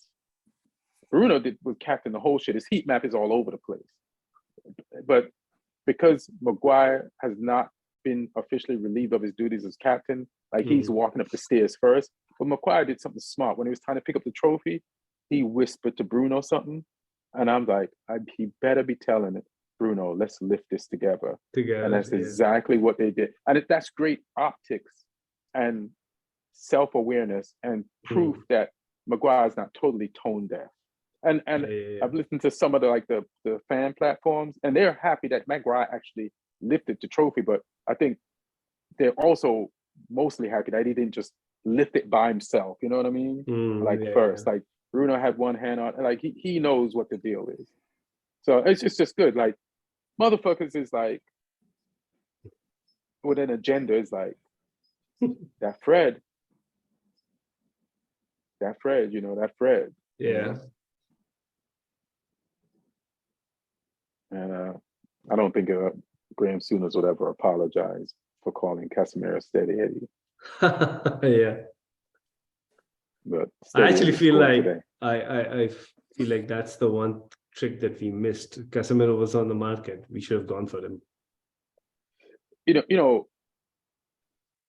Bruno was captain the whole shit. His heat map is all over the place. But because Maguire has not been officially relieved of his duties as captain, like he's walking up the stairs first. But Maguire did something smart. When he was trying to pick up the trophy, he whispered to Bruno something. And I'm like, he better be telling it, Bruno, let's lift this together. And that's exactly what they did. And that's great optics and self-awareness and proof that Maguire's not totally tone deaf. And I've listened to some of the fan platforms, and they're happy that Maguire actually lifted the trophy. But I think they're also mostly happy that he didn't just lift it by himself. You know what I mean? Like Bruno had one hand on, like he knows what the deal is. So it's just good. Like, motherfuckers is like, with an agenda is like, that Fred. Yeah. You know? And I don't think Graham Souness would ever apologize for calling Casemiro Steady Eddie. Yeah. But I actually feel like I feel like that's the one trick that we missed. Casemiro was on the market. We should have gone for him. You know,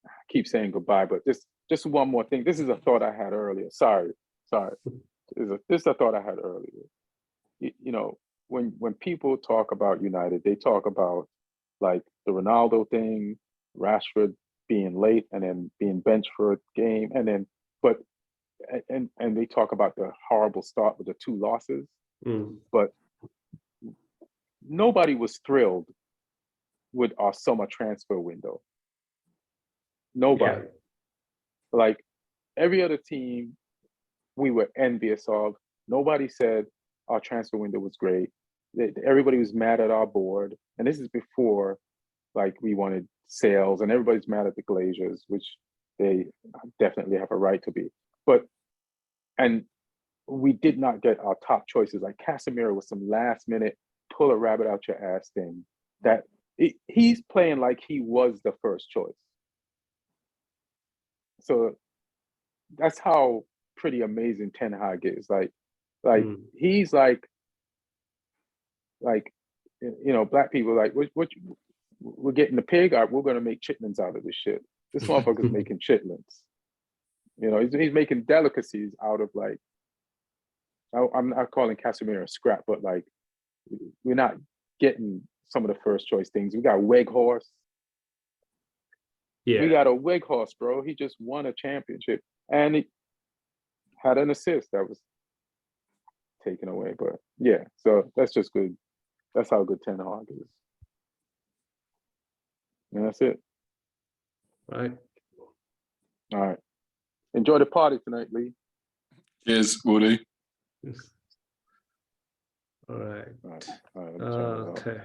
I keep saying goodbye, but just one more thing. This is a thought I had earlier. Sorry. This is a thought I had earlier. You know, when people talk about United, they talk about like the Ronaldo thing, Rashford being late and then being benched for a game, and then and they talk about the horrible start with the 2 losses. But nobody was thrilled with our summer transfer window. Nobody. Like, every other team we were envious of. Nobody said our transfer window was great. Everybody was mad at our board. And this is before, like, we wanted sales, and everybody's mad at the Glazers, which they definitely have a right to be. And we did not get our top choices. Like, Casemiro was some last minute, pull a rabbit out your ass thing. That he's playing like he was the first choice. So that's how pretty amazing Ten Hag is. Like he's like, you know, black people like, what we're getting the pig, or we're gonna make chitlins out of this shit. This motherfucker's making chitlins. You know, he's making delicacies out of, like, I'm not calling Casemiro a scrap, but like, we're not getting some of the first choice things. We got Weghorst. Yeah. We got a Weghorst, bro. He just won a championship and he had an assist that was taken away. But yeah, so that's just good. That's how good Ten Hag is. And that's it. Right. All right. Enjoy the party tonight, Lee. Cheers, Woody. All right. All right. Okay.